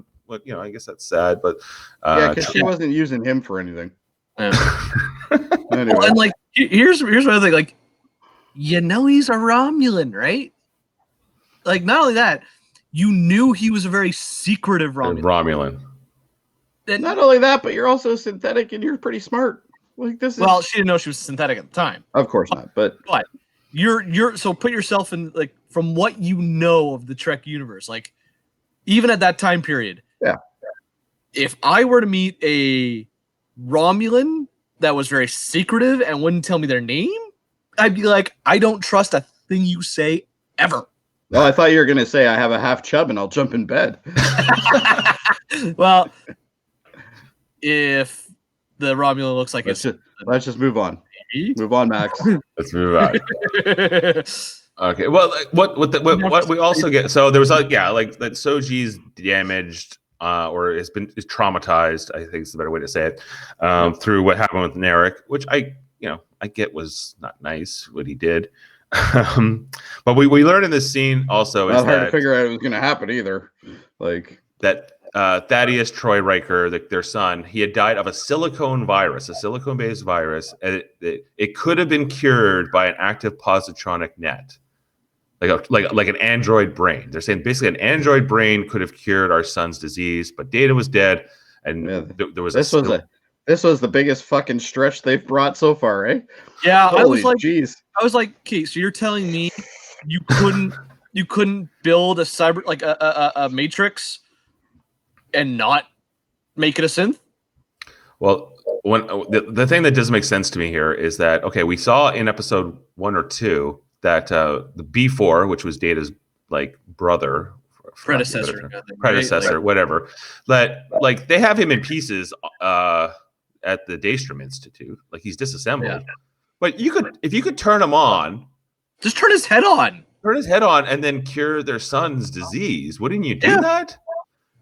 guess that's sad, but because she wasn't using him for anything. Anyway. Well, and like here's what I think, like he's a Romulan, right? Like not only that, you knew he was a very secretive Romulan. And not only that, but you're also synthetic and you're pretty smart. Like this is... Well, she didn't know she was synthetic at the time. Of course not, but you're so put yourself in, like, from what you know of the Trek universe, like even at that time period. Yeah. If I were to meet a Romulan that was very secretive and wouldn't tell me their name, I'd be like, I don't trust a thing you say ever. No, I thought you were gonna say I have a half chub and I'll jump in bed. Well, if the Romulan looks like let's just move on. Move on, Max. Let's move on. Okay. Well, what we also get, so there was that Soji's damaged or is traumatized, I think is the better way to say it, through what happened with Narek, which I get was not nice what he did. But we learned in this scene also not hard to figure out it was going to happen either. Like that Thaddeus Troy Riker, their son, he had died of a silicone-based virus. And it could have been cured by an active positronic net, like an android brain. They're saying basically an android brain could have cured our son's disease, but Data was dead, and there was this was the biggest fucking stretch they've brought so far, eh? Yeah, Holy I was like, okay, so you're telling me you couldn't build a cyber, like a matrix and not make it a synth? Well, when the thing that doesn't make sense to me here is that, okay, we saw in episode 1 or 2 that the B4, which was Data's brother, predecessor, whatever, that they have him in pieces at the Daystrom Institute, like he's disassembled. Yeah. But if you could turn him on, just turn his head on, and then cure their son's disease. Wouldn't you do that?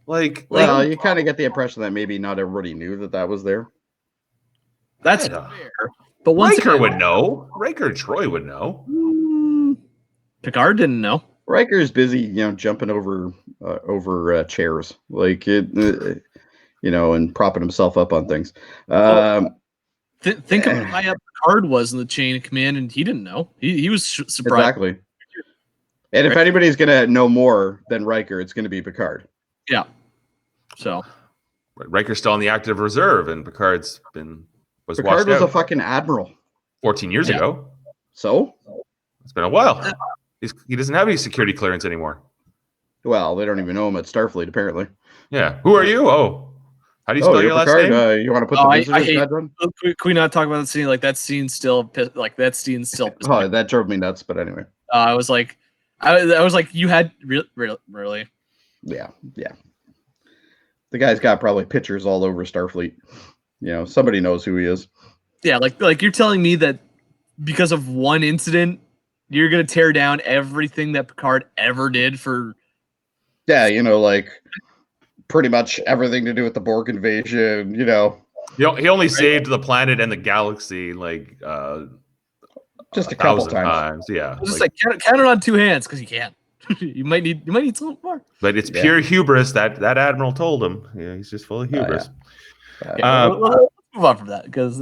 You kind of get the impression that maybe not everybody knew that was there. That's fair. But Riker would know. Riker and Troy would know. Picard didn't know. Riker's busy, jumping over chairs, and propping himself up on things. Think of how high up Picard was in the chain of command, and he didn't know. He was surprised. Exactly. And if anybody's gonna know more than Riker, it's gonna be Picard. Yeah. So Riker's still on the active reserve, and Picard was Picard was out a fucking admiral 14 years ago. So It's been a while. He doesn't have any security clearance anymore. well, they don't even know him at Starfleet apparently. Yeah. Who are you? Oh, how do you spell you're your last Picard? name? You want to put the visitor's badge on? Can we not talk about that scene? Like that scene still Oh, that drove me nuts. But anyway, I was like, you had really. Yeah. The guy's got probably pictures all over Starfleet. Somebody knows who he is. Yeah, like you're telling me that because of one incident, you're gonna tear down everything that Picard ever did for. Yeah, like pretty much everything to do with the Borg invasion. He only saved the planet and the galaxy like just a couple times. Yeah, just count it on two hands because you can't. you might need some more. But it's pure hubris that admiral told him. Yeah, he's just full of hubris. Let's move on from that because.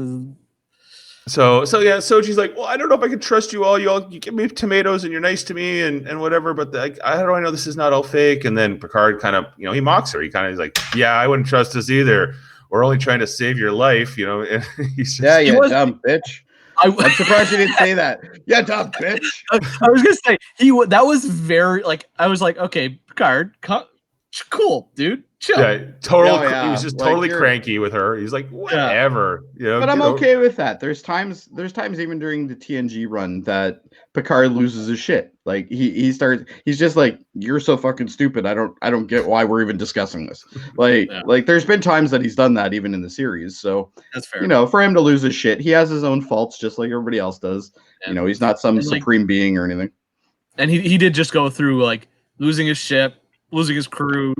So Soji's like, well, I don't know if I can trust you all. You give me tomatoes and you're nice to me and whatever, but how do I know this is not all fake? And then Picard kind of, he mocks her. He kind of is like, yeah, I wouldn't trust us either. We're only trying to save your life, And he's just, dumb bitch. I'm surprised you didn't say that. Yeah, dumb bitch. I was gonna say that was very I was like, okay, Picard, cool, dude. Chill. Yeah, He was just totally cranky with her. He's like, whatever. But I'm okay with that. There's times even during the TNG run that Picard loses his shit. Like he's just like, you're so fucking stupid. I don't get why we're even discussing this. Like there's been times that he's done that even in the series. So that's fair. For him to lose his shit, he has his own faults just like everybody else does. Yeah. He's not some supreme being or anything. And he did just go through losing his ship, losing his crew,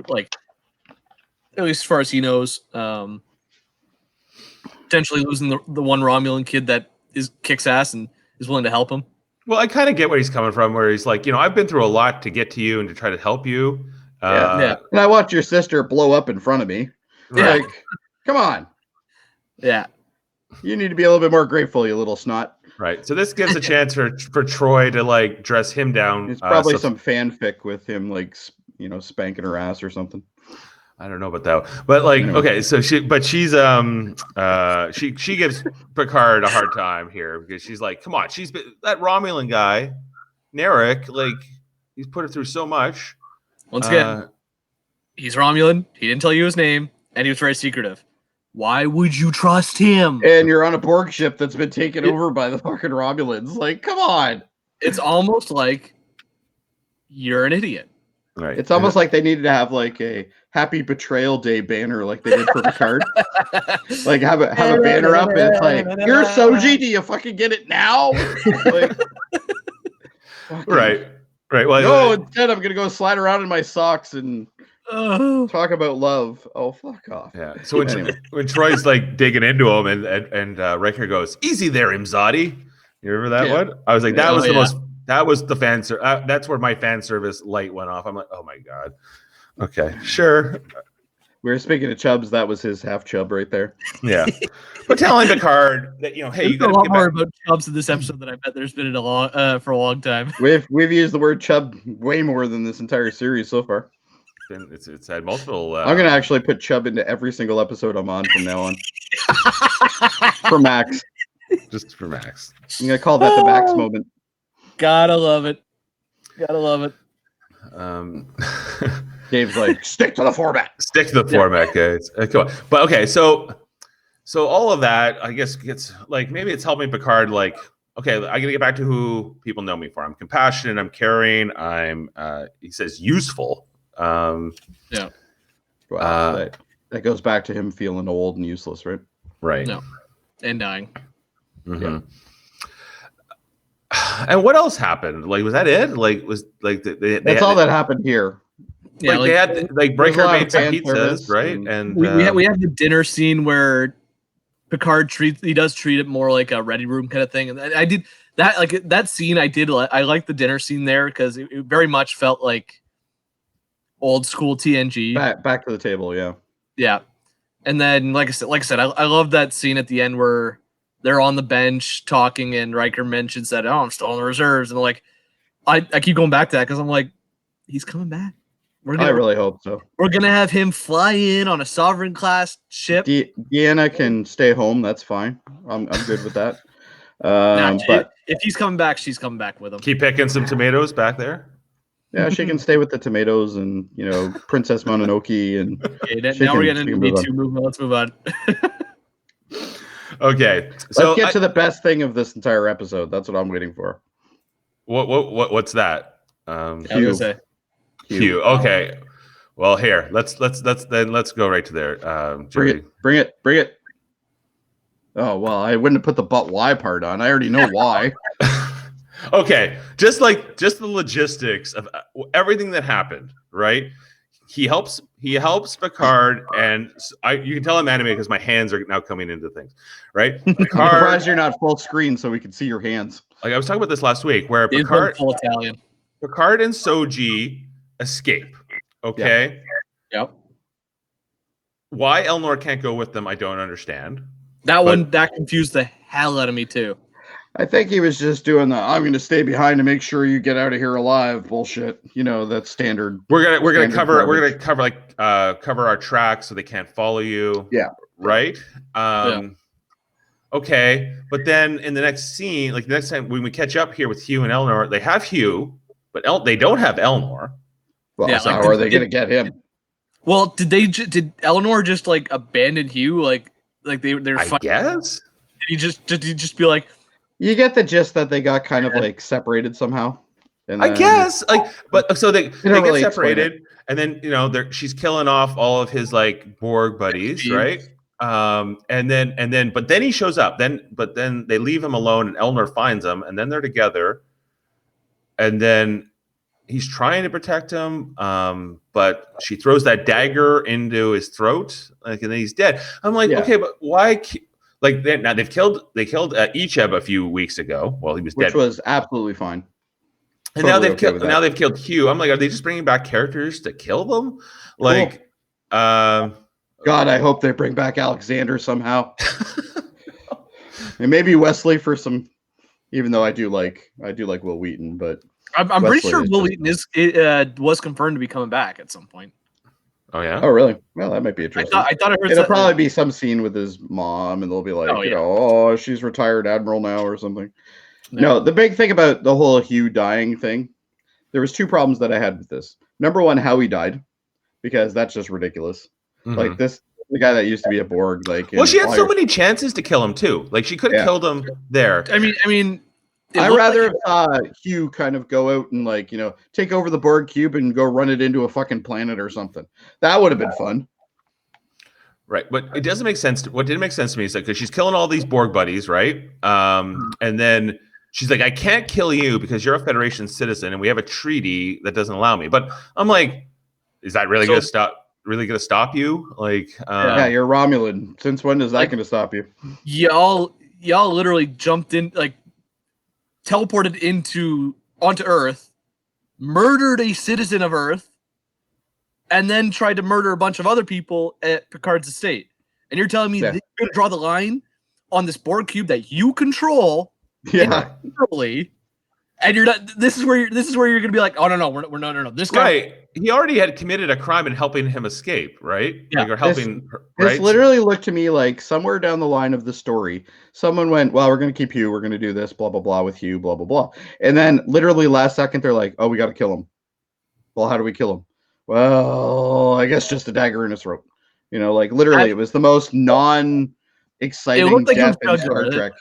at least as far as he knows, potentially losing the one Romulan kid that kicks ass and is willing to help him. Well, I kind of get where he's coming from, where he's like, I've been through a lot to get to you and to try to help you. And I watched your sister blow up in front of me. Right. Like, come on. Yeah. You need to be a little bit more grateful, you little snot. Right. So this gives a chance for Troy to dress him down. It's probably some fanfic with him spanking her ass or something. I don't know about that, but okay, so she gives Picard a hard time here because she's like, come on, that Romulan guy, Narek, he's put her through so much. Once again, he's Romulan. He didn't tell you his name, and he was very secretive. Why would you trust him? And you're on a Borg ship that's been taken over by the fucking Romulans. Like, come on. It's almost like you're an idiot. Right. It's almost like they needed to have a Happy Betrayal Day banner like they did for Picard. Have a banner up and it's like, you're Soji, do you fucking get it now? Right. Well, no, instead I'm gonna go slide around in my socks and talk about love. Oh, fuck off. Yeah. So when Troy's digging into him and Riker goes, easy there, Imzadi. You remember that one? I was like, that was the most. That was the fan service. That's where my fan service light went off. I'm like, oh my god. Okay, sure. We were speaking of Chubbs. That was his half chub right there. Yeah, but telling Picard that hey, you got a lot more about Chubbs in this episode than I bet there's been for a long time. We've used the word chub way more than this entire series so far. It's had multiple. I'm gonna actually put chub into every single episode I'm on from now on. For Maxx. Just for Maxx. I'm gonna call that the Maxx moment. Gotta love it. Dave's like, stick to the format. Stick to the format, guys. Come on. But okay, so all of that, I guess, gets maybe it's helping Picard. Okay, I gotta get back to who people know me for. I'm compassionate. I'm caring. I'm. He says useful. Yeah. Wow. That goes back to him feeling old and useless, right? Right. No. And dying. Mm-hmm. Yeah. And what else happened? Was that it? That's all that happened here. Yeah, they had Breaker made some pizzas, right? And we have the dinner scene where Picard does treat it more like a ready room kind of thing. And I did that that scene. I liked the dinner scene there because it very much felt like old school TNG. Back to the table, yeah. Yeah. And then like I said, I love that scene at the end where they're on the bench talking, and Riker mentions that, I'm still in the reserves. And they're like, I keep going back to that because I'm like, he's coming back. I really hope so. We're gonna have him fly in on a Sovereign class ship. Deanna can stay home. That's fine. I'm good with that. But if he's coming back, she's coming back with him. Keep picking some tomatoes back there. Yeah, she can stay with the tomatoes and Princess Mononoke and. Okay, now we're getting into Me Too movement. Let's move on. Okay, so let's get to the best thing of this entire episode. That's what I'm waiting for. What's that? Hugh. Okay. Well, here let's go right to there. Jody. Bring it. Oh well, I wouldn't have put the but why part on. I already know why. Okay, just the logistics of everything that happened, right? He helps Picard, and you can tell I'm animated because my hands are now coming into things, right? Picard, I'm surprised you're not full screen so we can see your hands. Like I was talking about this last week, where Picard and Soji escape. Okay. Yep. Why Elnor can't go with them, I don't understand. That confused the hell out of me too. I think he was just doing the "I'm going to stay behind to make sure you get out of here alive" bullshit. That's standard. We're gonna cover our tracks so they can't follow you. Yeah. Right. Okay, but then in the next scene, like the next time when we catch up here with Hugh and Elnor, they have Hugh, but they don't have Elnor. Well, so how are they going to get him? Well, did Eleanor just like abandon Hugh? Like they're. I guess. Did he just be like? You get the gist that they got kind of like separated somehow. I guess but so they get really separated, and then she's killing off all of his like Borg buddies, right? And then he shows up. But then they leave him alone, and Elnor finds him, and then they're together. And then he's trying to protect him, but she throws that dagger into his throat, and then he's dead. I'm like, okay, but why? Like they killed Icheb a few weeks ago. Well, he was dead, which was absolutely fine. And totally now they've killed Hugh. I'm like, are they just bringing back characters to kill them? Like, God, I hope they bring back Alexander somehow, and maybe Wesley for some. Even though I do like Will Wheaton, but I'm pretty sure Will Wheaton was confirmed to be coming back at some point. Oh yeah. Oh really? Well, that might be interesting. I thought I heard it'll probably be some scene with his mom, and they'll be like, she's retired admiral now or something. No, the big thing about the whole Hugh dying thing, there was two problems that I had with this. Number one, how he died, because that's just ridiculous. Mm-hmm. Like the guy that used to be a Borg, like. Well, she had so many chances to kill him too. Like she could have killed him there. I mean. I'd rather have Hugh kind of go out and take over the Borg cube and go run it into a fucking planet or something. That would have been fun. Right, but it doesn't make sense. What didn't make sense to me is that because she's killing all these Borg buddies, right? And then she's like, "I can't kill you because you're a Federation citizen, and we have a treaty that doesn't allow me." But I'm like, is that really going to stop? Really going to stop you? Like, you're Romulan. Since when is that going to stop you? Y'all literally jumped in, like, teleported onto Earth, murdered a citizen of Earth, and then tried to murder a bunch of other people at Picard's estate. And you're telling me you're going to draw the line on this Borg cube that you control, and you're not. This is where you're going to be like, oh no, we're no. This guy, right? He already had committed a crime in helping him escape, right? Yeah. Like, or helping. This literally looked to me like somewhere down the line of the story, someone went, "Well, we're going to keep Hugh. We're going to do this, blah blah blah, with Hugh, blah blah blah," and then literally last second they're like, "Oh, we got to kill him." Well, how do we kill him? Well, I guess just a dagger in his throat. Like literally, it was the most non-exciting death in Star Trek.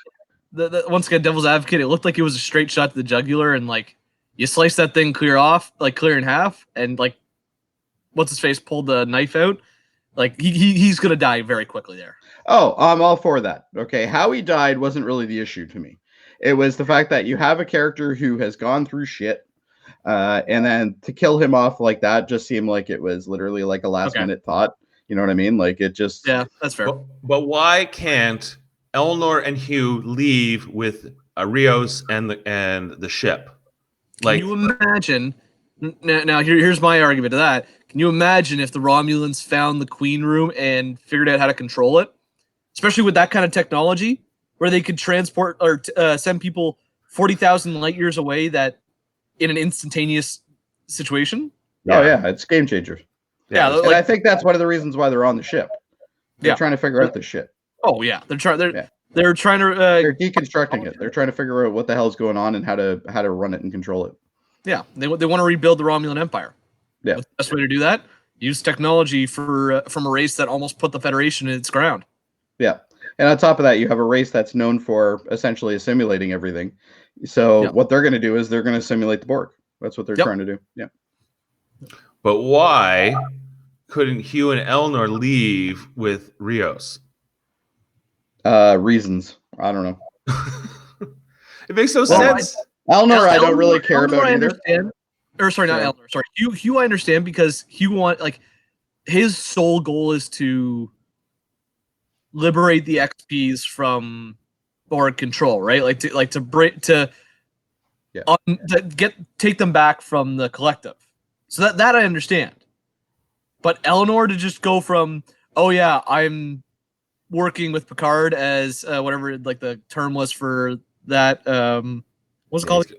The once again, devil's advocate, it looked like it was a straight shot to the jugular, and like you slice that thing clear in half, and like what's his face pulled the knife out, like he's gonna die very quickly there. Oh, I'm all for that. Okay, how he died wasn't really the issue to me. It was the fact that you have a character who has gone through shit, and then to kill him off like that just seemed like it was literally like a last minute thought. You know what I mean? Like it just. Yeah, that's fair. But why can't Elnor and Hugh leave with Rios and the ship? Like, can you imagine? Now here's my argument to that. Can you imagine if the Romulans found the Queen Room and figured out how to control it, especially with that kind of technology, where they could transport or send people 40,000 light years away? That in an instantaneous situation. Oh yeah, it's game changer. Yeah, And I think that's one of the reasons why they're on the ship. They're Yeah. trying to figure out this shit. Oh yeah, they're trying to They're deconstructing it. They're trying to figure out what the hell's going on and how to run it and control it. Yeah, they want to rebuild the Romulan Empire. Yeah. What's the best way to do that? Use technology from a race that almost put the Federation in its ground. Yeah. And on top of that, you have a race that's known for essentially assimilating everything. So what they're going to do is they're going to simulate the Borg. That's what they're trying to do. Yeah. But why couldn't Hugh and Eleanor leave with Rios? Reasons. I don't know. It makes no sense. Eleanor, I don't really care about either. Or sorry, not Eleanor. Sorry, Hugh. I understand because Hugh his sole goal is to liberate the XPs from Borg control, right? Take them back from the collective. So that I understand. But Eleanor to just go from, oh yeah, I'm working with Picard as whatever like the term was for that. What's it called?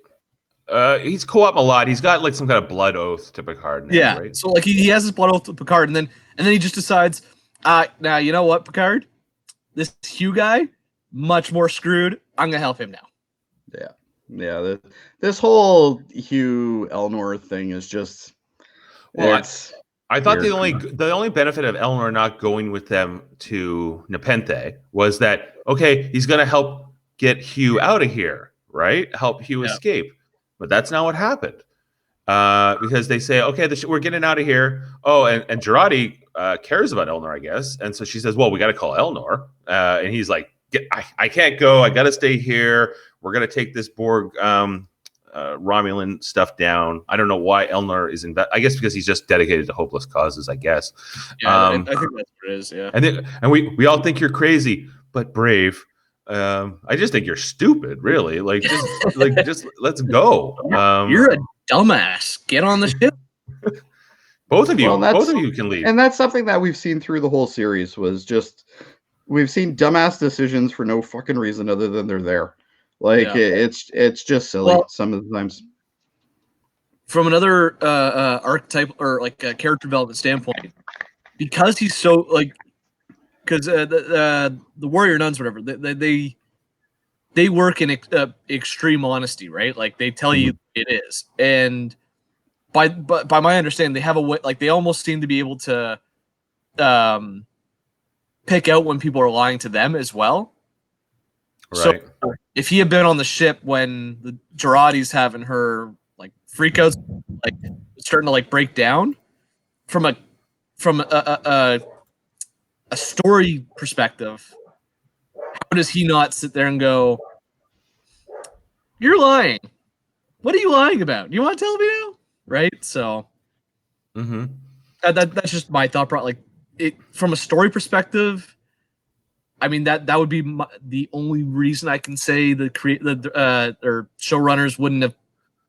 He's co-op a lot. He's got like some kind of blood oath to Picard now, yeah. right? So like he has his blood oath to Picard, and then he just decides, now you know what, Picard, this Hugh guy, much more screwed. I'm gonna help him now. Yeah. This whole Hugh Eleanor thing is just. Well, I thought the only benefit of Eleanor not going with them to Nepenthe was that, okay, he's going to help get Hugh out of here, right? Help Hugh escape. But that's not what happened. Because they say, okay, we're getting out of here. Oh, and Jody cares about Eleanor, I guess. And so she says, well, we got to call Eleanor. And he's like, I can't go. I got to stay here. We're going to take this Borg Romulan stuff down. I don't know why Eleanor is in that. I guess because he's just dedicated to hopeless causes, I guess. Yeah, I think that's what it is, yeah. And we all think you're crazy, but brave. I just think you're stupid, really. Just let's go. You're a dumbass. Get on the ship. Both of you can leave. And that's something that we've seen through the whole series was just we've seen dumbass decisions for no fucking reason other than they're there. It's just silly some of the times. From another archetype or like a character development standpoint, because he's so because the warrior nuns, whatever, they work in extreme honesty, right? Like they tell you it is, and by my understanding, they have a way, like they almost seem to be able to pick out when people are lying to them as well. Right. So if he had been on the ship when the Jodi's having her like freakouts, like starting to like break down, from a story perspective, how does he not sit there and go, "You're lying. What are you lying about? You want to tell me now?" Right? So, that's just my thought. Like it from a story perspective. I mean that would be the only reason I can say or showrunners wouldn't have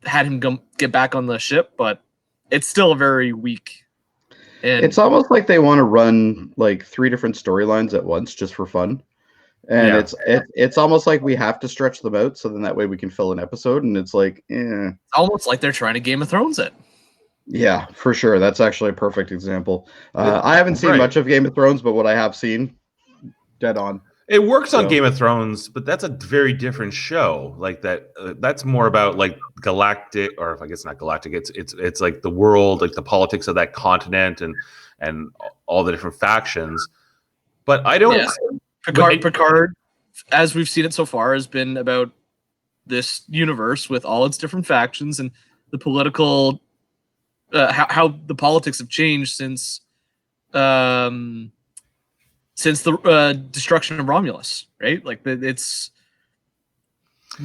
had him get back on the ship, but it's still very weak. And it's almost like they want to run like 3 different storylines at once just for fun, and it's almost like we have to stretch them out so then that way we can fill an episode, and it's like, It's almost like they're trying to Game of Thrones it. Yeah, for sure. That's actually a perfect example. I haven't seen much of Game of Thrones, but what I have seen. Dead on. It works on Game of Thrones, but that's a very different show. Like that, that's more about like galactic, or if I guess not galactic. It's like the world, like the politics of that continent, and all the different factions. But I don't. Picard, as we've seen it so far, has been about this universe with all its different factions and the political, how the politics have changed since the destruction of Romulus, right? Like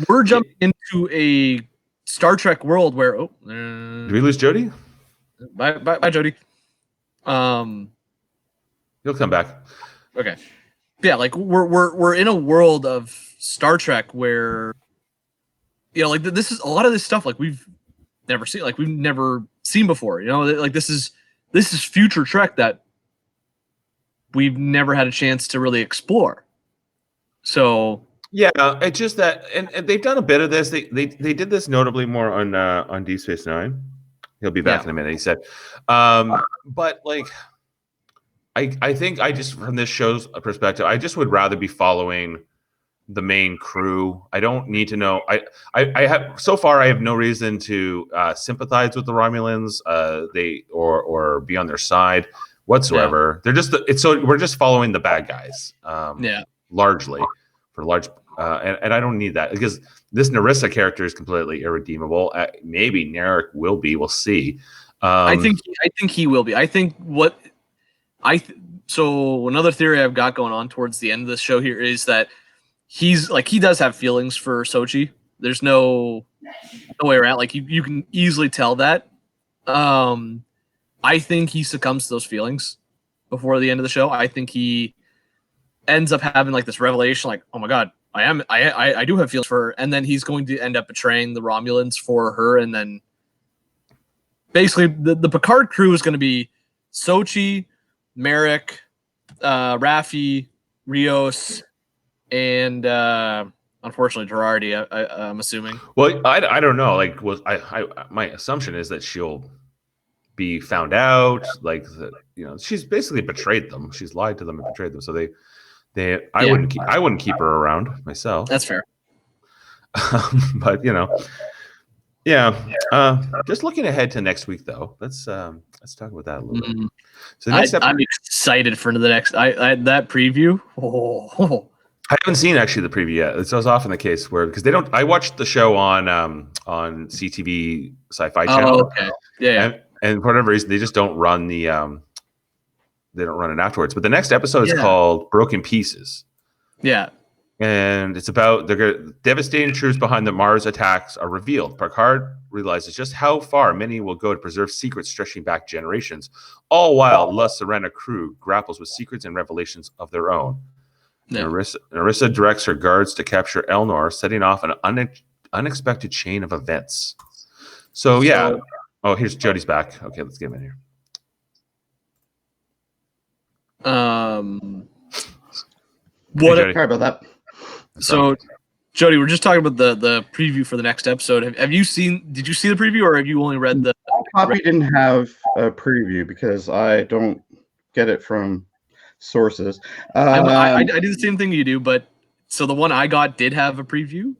we're jumping into a Star Trek world where do we lose Jody? Bye, Jody. He'll come back. Okay. Yeah, like we're in a world of Star Trek where like this is a lot of this stuff like we've never seen before. Like this is future Trek that we've never had a chance to really explore. So Yeah, it's just that, and they've done a bit of this. They did this notably more on Deep Space Nine. He'll be back in a minute. He said, but like, I think I just from this show's perspective, I just would rather be following the main crew. I don't need to know. I have so far. I have no reason to sympathize with the Romulans. Or be on their side whatsoever. They're just we're just following the bad guys. Largely for large. And I don't need that because this Narissa character is completely irredeemable. Maybe Narek will be. We'll see. I think he will be. I think so another theory I've got going on towards the end of this show here is that he does have feelings for Sochi. There's no way around. Like you can easily tell that. I think he succumbs to those feelings before the end of the show. I think he ends up having like this revelation, like, oh my god, I do have feelings for her, and then he's going to end up betraying the Romulans for her, and then basically the Picard crew is going to be Sochi, Merrick, Raffi, Rios, and unfortunately Girardi. I'm assuming. Well, I don't know. Like, my assumption is that she'll be found out. Like, she's basically betrayed them. She's lied to them and betrayed them. So I wouldn't keep her around myself. That's fair. But just looking ahead to next week, though. Let's talk about that a little bit. So I'm excited for the next. That preview. Oh. I haven't seen actually the preview yet. It's often the case because they don't. I watched the show on CTV Sci-Fi Channel. Oh, okay. Yeah. And for whatever reason, they just don't run the. They don't run it afterwards. But the next episode is called Broken Pieces. Yeah. And it's about the devastating truths behind the Mars attacks are revealed. Picard realizes just how far many will go to preserve secrets stretching back generations, all while La Serena crew grapples with secrets and revelations of their own. Yeah. Narissa directs her guards to capture Elnor, setting off an unexpected chain of events. So here's Jody's back. Okay, let's get him in here. Sorry about that. So, Jody, we're just talking about the preview for the next episode. Did you see the preview, or have you only read the? My copy didn't have a preview because I don't get it from sources. I do the same thing you do, but so the one I got did have a preview.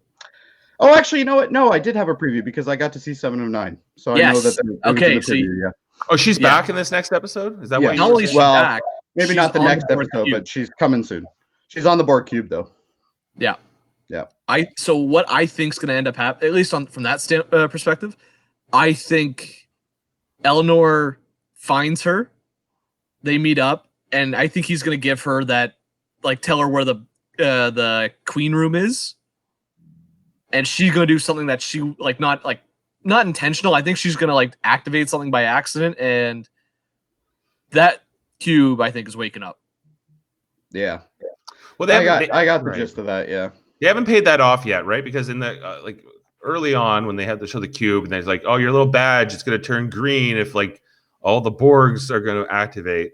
Oh, actually, you know what? No, I did have a preview because I got to see 7 of 9. So I know that. Oh, she's back in this next episode. Is that what? Not only she's back, maybe not the next episode, but she's coming soon. She's on the Borg cube, though. Yeah. Yeah. So what I think is going to end up happening, at least from that perspective, I think Elnor finds her, they meet up, and I think he's going to give her that, like, tell her where the queen room is, and she's going to do something that she not intentional. I think she's going to activate something by accident, and that cube I think is waking up. Yeah. Well, I got the gist of that. Yeah. They haven't paid that off yet, right? Because in the early on when they had to show the cube, and they're like, "Oh, your little badge, it's going to turn green if all the Borgs are going to activate,"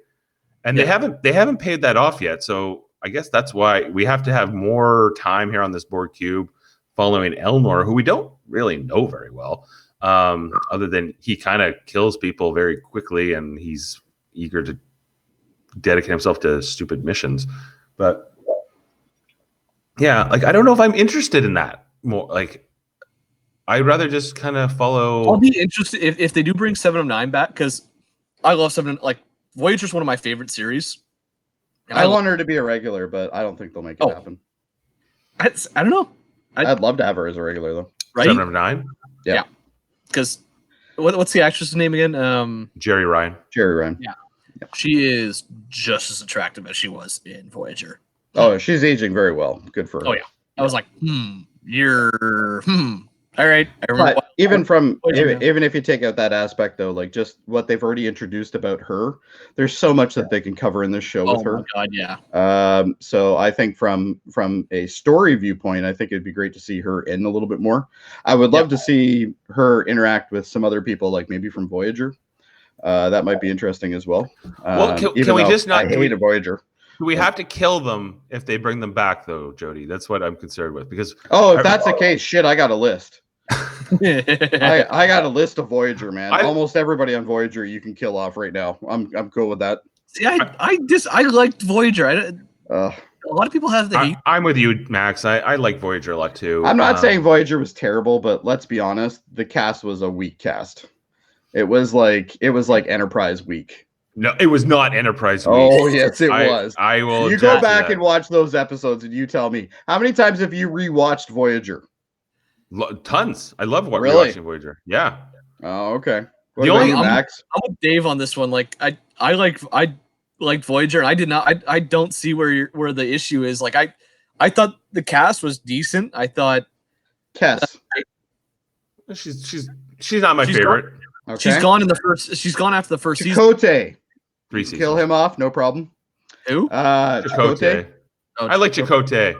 and they haven't paid that off yet. So I guess that's why we have to have more time here on this Borg cube following Elnor, who we don't really know very well, other than he kind of kills people very quickly, and he's eager to dedicate himself to stupid missions, but. Yeah, I don't know if I'm interested in that more. I'd rather just kind of follow. I'll be interested if they do bring 7 of 9 back, because I love 7. Voyager's one of my favorite series. I want her to be a regular, but I don't think they'll make it happen. I don't know. I'd love to have her as a regular, though. Right? 7 of 9? Yeah. Because what's the actress's name again? Jerry Ryan. Jerry Ryan. Yeah. She is just as attractive as she was in Voyager. Oh, she's aging very well. Good for her. Oh, yeah. I was like, you're, all right. But even if you take out that aspect, though, just what they've already introduced about her, there's so much that they can cover in this show with her. Oh, my God, yeah. So I think from a story viewpoint, I think it'd be great to see her in a little bit more. I would love to see her interact with some other people, maybe from Voyager. That might be interesting as well. Well, can we just not... I hate a Voyager. Do we have to kill them if they bring them back, though, Jody? That's what I'm concerned with. Because if that's the case, shit, I got a list. I got a list of Voyager, man. Almost everybody on Voyager you can kill off right now. I'm cool with that. See, I liked Voyager. A lot of people have the hate. I'm with you, Max. I like Voyager a lot too. I'm not saying Voyager was terrible, but let's be honest, the cast was a weak cast. It was like Enterprise weak. No, it was not Enterprise week. Oh, yes, it was. I will. You go back and watch those episodes, and you tell me how many times have you rewatched Voyager? Tons. I love rewatching Voyager. Yeah. Oh, okay. The only Max? I'm with Dave on this one. Like I like Voyager. And I don't see where the issue is. Like I thought the cast was decent. I thought Cass. She's not my favorite. Okay. She's gone after the first season. Chakotay. 3 seasons. Kill him off, no problem. Who? Chakotay. I like Chakotay.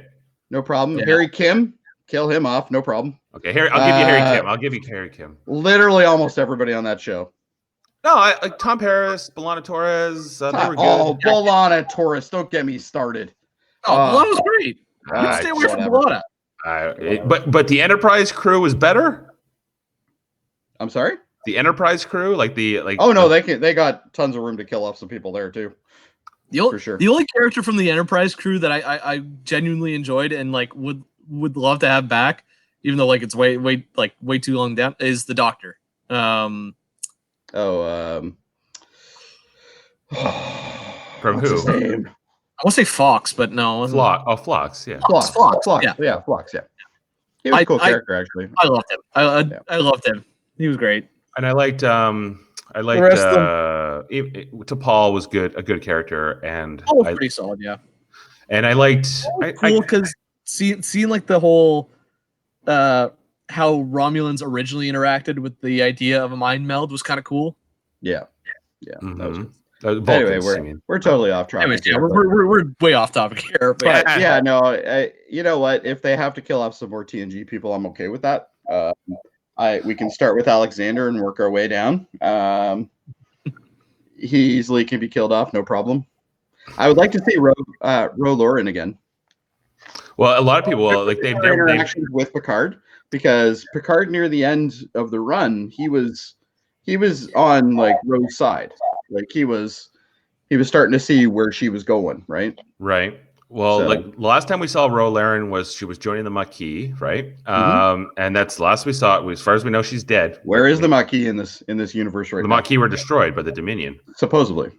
No problem. Yeah. Harry Kim. Kill him off, no problem. Okay, I'll give you Harry Kim. I'll give you Harry Kim. Literally almost everybody on that show. No, I like Tom Paris, B'Elanna Torres. They were good. Oh, B'Elanna Torres. Don't get me started. Oh, B'Elanna's great. You stay away from B'Elanna. But the Enterprise crew was better? I'm sorry? The Enterprise crew, Oh no, they got tons of room to kill off some people there too. For sure. The only character from the Enterprise crew that I genuinely enjoyed and like would love to have back, even though like it's way too long down, is the Doctor. From what's who? His name? I want to say Fox, but no. Phlox, yeah. Phlox, yeah. Phlox, yeah. He was a cool character, actually. I loved him. I loved him. He was great. And I liked T'Pol was a good character, and pretty solid, yeah. And I liked cool because seeing like the whole how Romulans originally interacted with the idea of a mind meld was kind of cool. Yeah. Mm-hmm. That was good. Anyway, we're totally off topic. Anyways, yeah, we're way off topic here. But yeah, no, you know what? If they have to kill off some more TNG people, I'm okay with that. We can start with Alexander and work our way down. He easily can be killed off, no problem. I would like to see Ro Lauren again. Well, a lot of people they've interactions with Picard, because Picard near the end of the run, he was on like Ro's side, like he was starting to see where she was going, right? Right. Well, like the last time we saw Ro Laren she was joining the Maquis, right? Mm-hmm. And that's the last we saw. As far as we know, she's dead. Where is the Maquis in this universe right now? The Maquis were destroyed by the Dominion. Supposedly.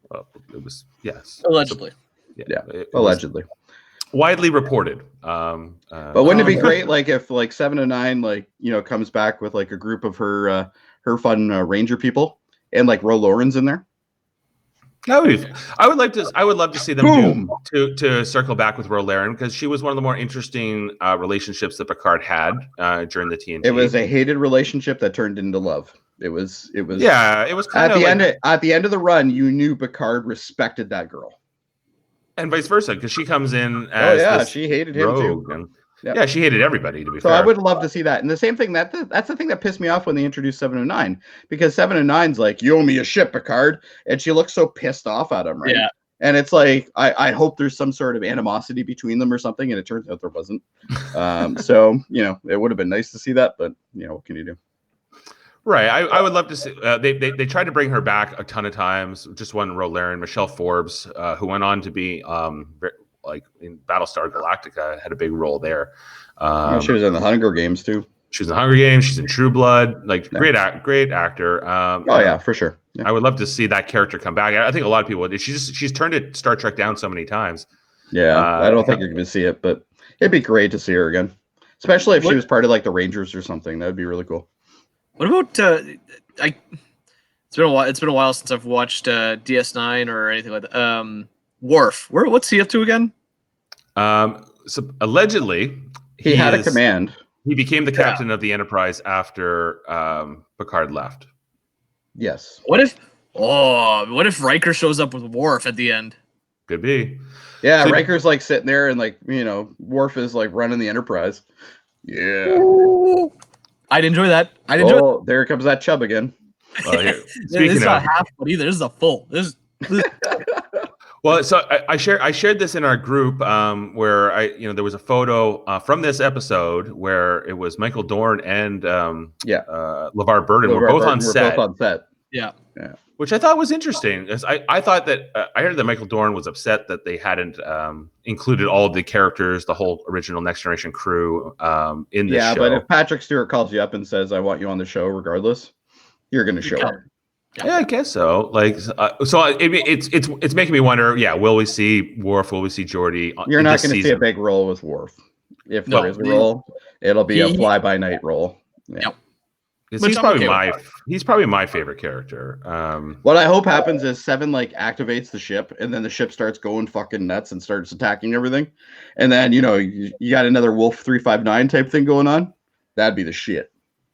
Well, it was, yes. Allegedly. Yeah. Allegedly. Widely reported. But wouldn't it be great, like if like 7 of 9, comes back with like a group of her fun Ranger people, and like Ro Lauren's in there? I would love to see them to circle back with Ro Laren, because she was one of the more interesting relationships that Picard had during the TNT. It was a hated relationship that turned into love. It was kind of at the end of the run, you knew Picard respected that girl, and vice versa, because she comes in as she hated him too. And, yeah, she hated everybody, to be fair. So I would love to see that. And the same thing, that's the thing that pissed me off when they introduced 7 of 9, because 7 of 9's like, you owe me a ship, Picard. And she looks so pissed off at him, right? Yeah. And it's like, I hope there's some sort of animosity between them or something. And it turns out there wasn't. So, it would have been nice to see that, but, what can you do? Right. I would love to see, they tried to bring her back a ton of times. Just one Ro Laren, Michelle Forbes, who went on to be, like in Battlestar Galactica, had a big role there. She was in the Hunger Games too. She was in the Hunger Games. She's in True Blood. Like great actor. For sure. Yeah. I would love to see that character come back. I think a lot of people would. She's turned it Star Trek down so many times. Yeah, I don't think you're going to see it, but it'd be great to see her again, especially if she was part of like the Rangers or something. That would be really cool. What about It's been a while. It's been a while since I've watched DS9 or anything like that. Worf, what's he up to again? So allegedly, he had a command. He became the captain of the Enterprise after Picard left. Yes. What if Riker shows up with Worf at the end? Could be. Yeah, so, Riker's like sitting there, and like Worf is like running the Enterprise. Yeah. Ooh. I'd enjoy that. There comes that chub again. Well, this is not half, but either. This is a full. Well, so I shared this in our group where there was a photo from this episode where it was Michael Dorn and LeVar Burton were both on set. Yeah. Which I thought was interesting. I thought that I heard that Michael Dorn was upset that they hadn't included all of the characters, the whole original Next Generation crew in this show. Yeah, but if Patrick Stewart calls you up and says, "I want you on the show," regardless, you're going to show up. Yeah, I guess so. Like, it's making me wonder. Yeah, will we see Worf? Will we see Jody? You're not going to see a big role with Worf. If there is a role, it'll be a fly-by-night role. Yeah. Yep. He's probably my favorite character. What I hope happens is Seven activates the ship, and then the ship starts going fucking nuts and starts attacking everything, and then you got another Wolf 359 type thing going on. That'd be the shit.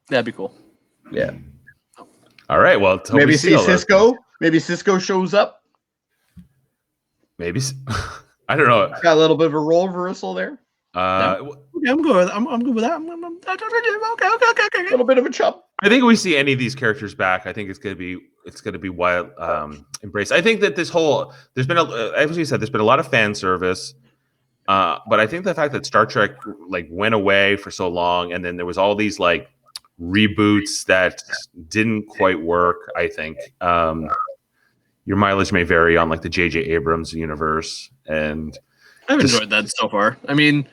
That'd be cool. Yeah. All right. Well, maybe see Cisco. Maybe Cisco shows up. Maybe I don't know. Got a little bit of a role reversal there. I'm good. I'm good with that. Okay. A little bit of a chub. I think if we see any of these characters back, I think it's gonna be wild embrace. I think that there's been as you said, there's been a lot of fan service. But I think the fact that Star Trek went away for so long, and then there was all these reboots that didn't quite work. I think your mileage may vary on the J.J. Abrams universe, and I've enjoyed that so far. I mean,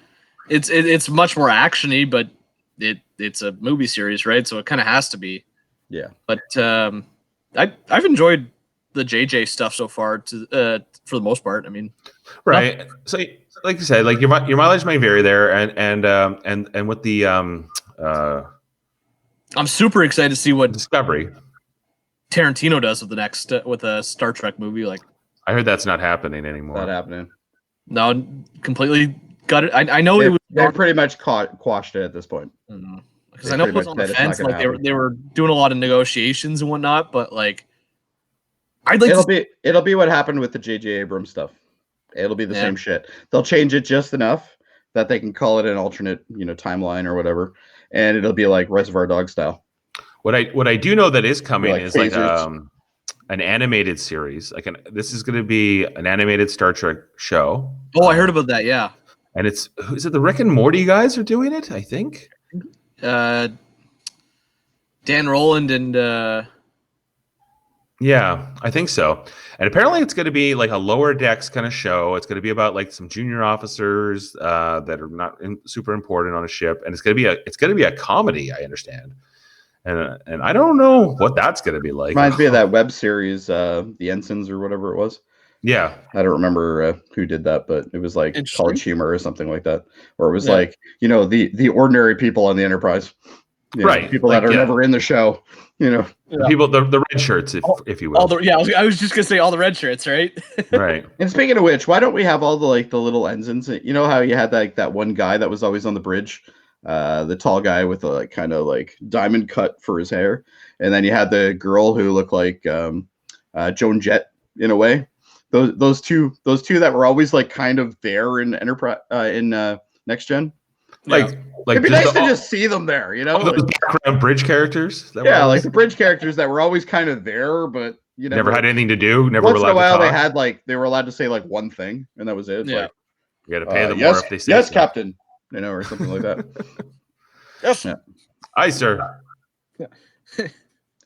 it's much more actiony, but it's a movie series, right? So it kind of has to be. Yeah. But I've enjoyed the JJ stuff so far for the most part. I mean, right. So like you said, your mileage may vary there, and with the I'm super excited to see what Discovery Tarantino does with the next with a Star Trek movie. I heard that's not happening anymore. Not happening. No, completely got it. I know they pretty much quashed it at this point. Because I know it was on the fence. They were doing a lot of negotiations and whatnot, but it'll be what happened with the J.J. Abrams stuff. It'll be the same shit. They'll change it just enough that they can call it an alternate, timeline or whatever, and it'll be like Reservoir Dogs style. What I do know that is coming is an animated series. This is going to be an animated Star Trek show. Oh, I heard about that. Yeah, and is it the Rick and Morty guys are doing it? I think. Dan Rowland and yeah, I think so. And apparently it's going to be a lower decks kind of show. It's going to be about some junior officers that are not super important on a ship, and it's going to be a comedy, I understand. And I don't know what that's going to be like. Reminds me of that web series, The Ensigns or whatever it was. Yeah, I don't remember who did that, but it was College Humor or something like that, or it was the ordinary people on the Enterprise, right? People that are never in the show, people the red shirts, if you will. I was just gonna say all the red shirts, right? Right. And speaking of which, why don't we have all the the little ensigns? You know how you had that one guy that was always on the bridge, the tall guy with a kind of diamond cut for his hair, and then you had the girl who looked like Joan Jett in a way. Those two that were always kind of there in Enterprise in Next Gen. It'd be nice to just see them there, those background bridge characters. The bridge characters that were always kind of there, but never had anything to do. Never once were allowed in a while to talk. they had they were allowed to say more thing, and that was it. You got to pay them yes, more if they say yes, so. Captain, or something like that. Yes, aye, sir.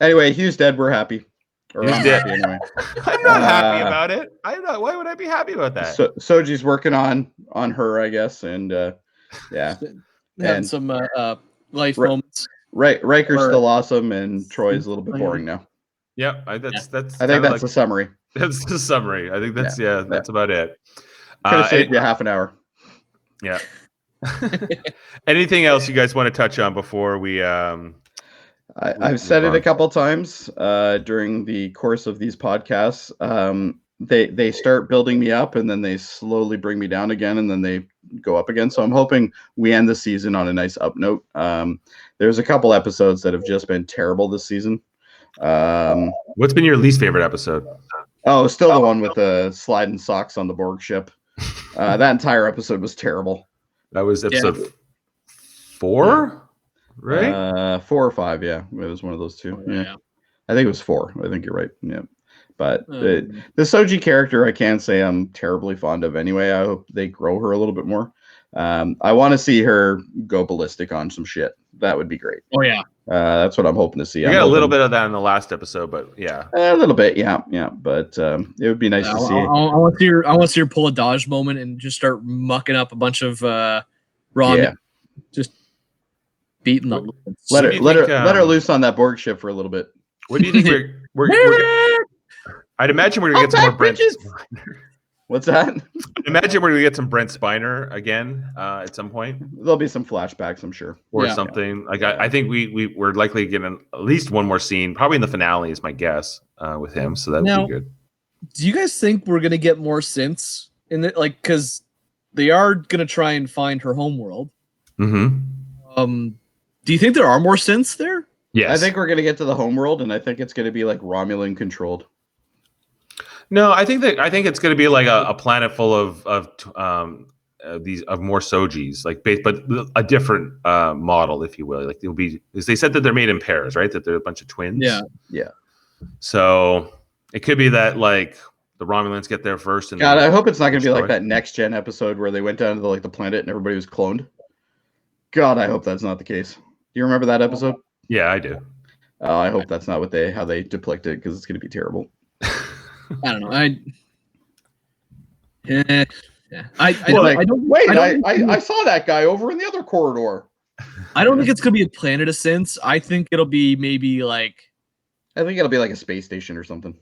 Anyway, Hugh's dead. We're happy. He's dead. Anyway. I'm not happy about it. I'm not. Why would I be happy about that? Soji's working on her, I guess, and and some life moments. Riker's still awesome, and Troy's a little bit boring now. Yeah, I think that's the summary. That's the summary. I think that's that's about it. Could have saved you half an hour. Yeah. Anything else you guys want to touch on before we? I've said it a couple times during the course of these podcasts. They start building me up, and then they slowly bring me down again, and then they go up again. So I'm hoping we end the season on a nice up note. There's a couple episodes that have just been terrible this season. What's been your least favorite episode? Oh, still the one with the sliding socks on the Borg ship. That entire episode was terrible. That was episode 4, right? 4 or 5, yeah. It was one of those two. Yeah. I think it was 4. I think you're right. Yeah. But the Soji character, I can't say I'm terribly fond of anyway. I hope they grow her a little bit more. I want to see her go ballistic on some shit. That would be great. Oh yeah, that's what I'm hoping to see. You got a little bit of that in the last episode, but yeah, a little bit, yeah. But it would be nice to see. I want to see her pull a dodge moment and just start mucking up a bunch of raw, just beating them. Let her loose on that Borg ship for a little bit. What do you think we're I'd imagine we're gonna get some more Brent. What's that? I'd imagine we're gonna get some Brent Spiner again at some point. There'll be some flashbacks, I'm sure, or something. Like I think we're likely to get at least one more scene, probably in the finale, is my guess, with him. So that would be good. Do you guys think we're gonna get more synths in it? Like, because they are gonna try and find her homeworld. Mm-hmm. Do you think there are more synths there? Yes. I think we're gonna get to the homeworld, and I think it's gonna be like Romulan controlled. No, I think it's going to be like a planet full of more Sojis, like but a different model, if you will. Like it'll be, because they said that they're made in pairs, right? That they're a bunch of twins. Yeah. So it could be that like the Romulans get there first. And God, I hope it's not going to be like that Next Gen episode where they went down to the planet and everybody was cloned. God, I hope that's not the case. Do you remember that episode? Yeah, I do. I hope that's not how they depict it, because it's going to be terrible. I don't know. I saw that guy over in the other corridor. I don't think it's gonna be a planet of synths. I think it'll be maybe like. I think it'll be like a space station or something.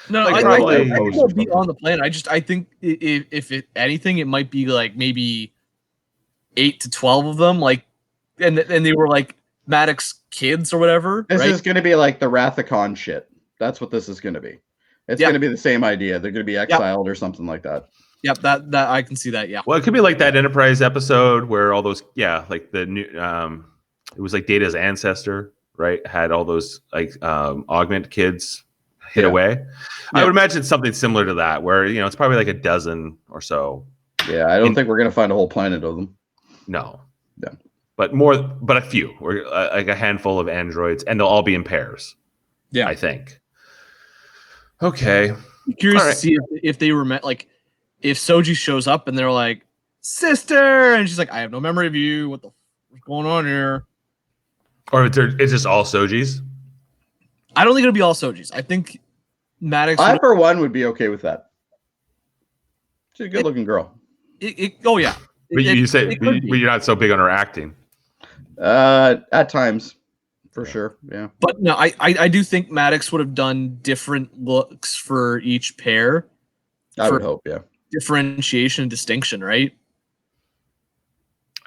No, like I think it'll be on the planet. I think if anything, it might be like maybe 8 to 12 of them. Like, and they were like Maddox kids or whatever. This is gonna be like the Wrath of Khan shit. That's what this is gonna be. It's going to be the same idea. They're going to be exiled or something like that. Yep, that I can see that. Yeah. Well, it could be like that Enterprise episode where all those, like the new, it was like Data's ancestor, right? Had all those like augment kids hid away. Yeah. I would imagine something similar to that, where it's probably like a dozen or so. Yeah, I don't think we're going to find a whole planet of them. No. But a few, or like a handful of androids, and they'll all be in pairs. Yeah, I think. Okay. I'm curious to see if they were like, if Soji shows up and they're like, sister, and she's like, I have no memory of you. What's going on here? Or it's just all Sojis? I don't think it'll be all Sojis. I think Maddox. I, for one, would be okay with that. She's a good-looking girl. Oh yeah. But you're not so big on her acting. At times. For sure, yeah. But no, I do think Maddox would have done different looks for each pair. I would hope, yeah. Differentiation and distinction, right?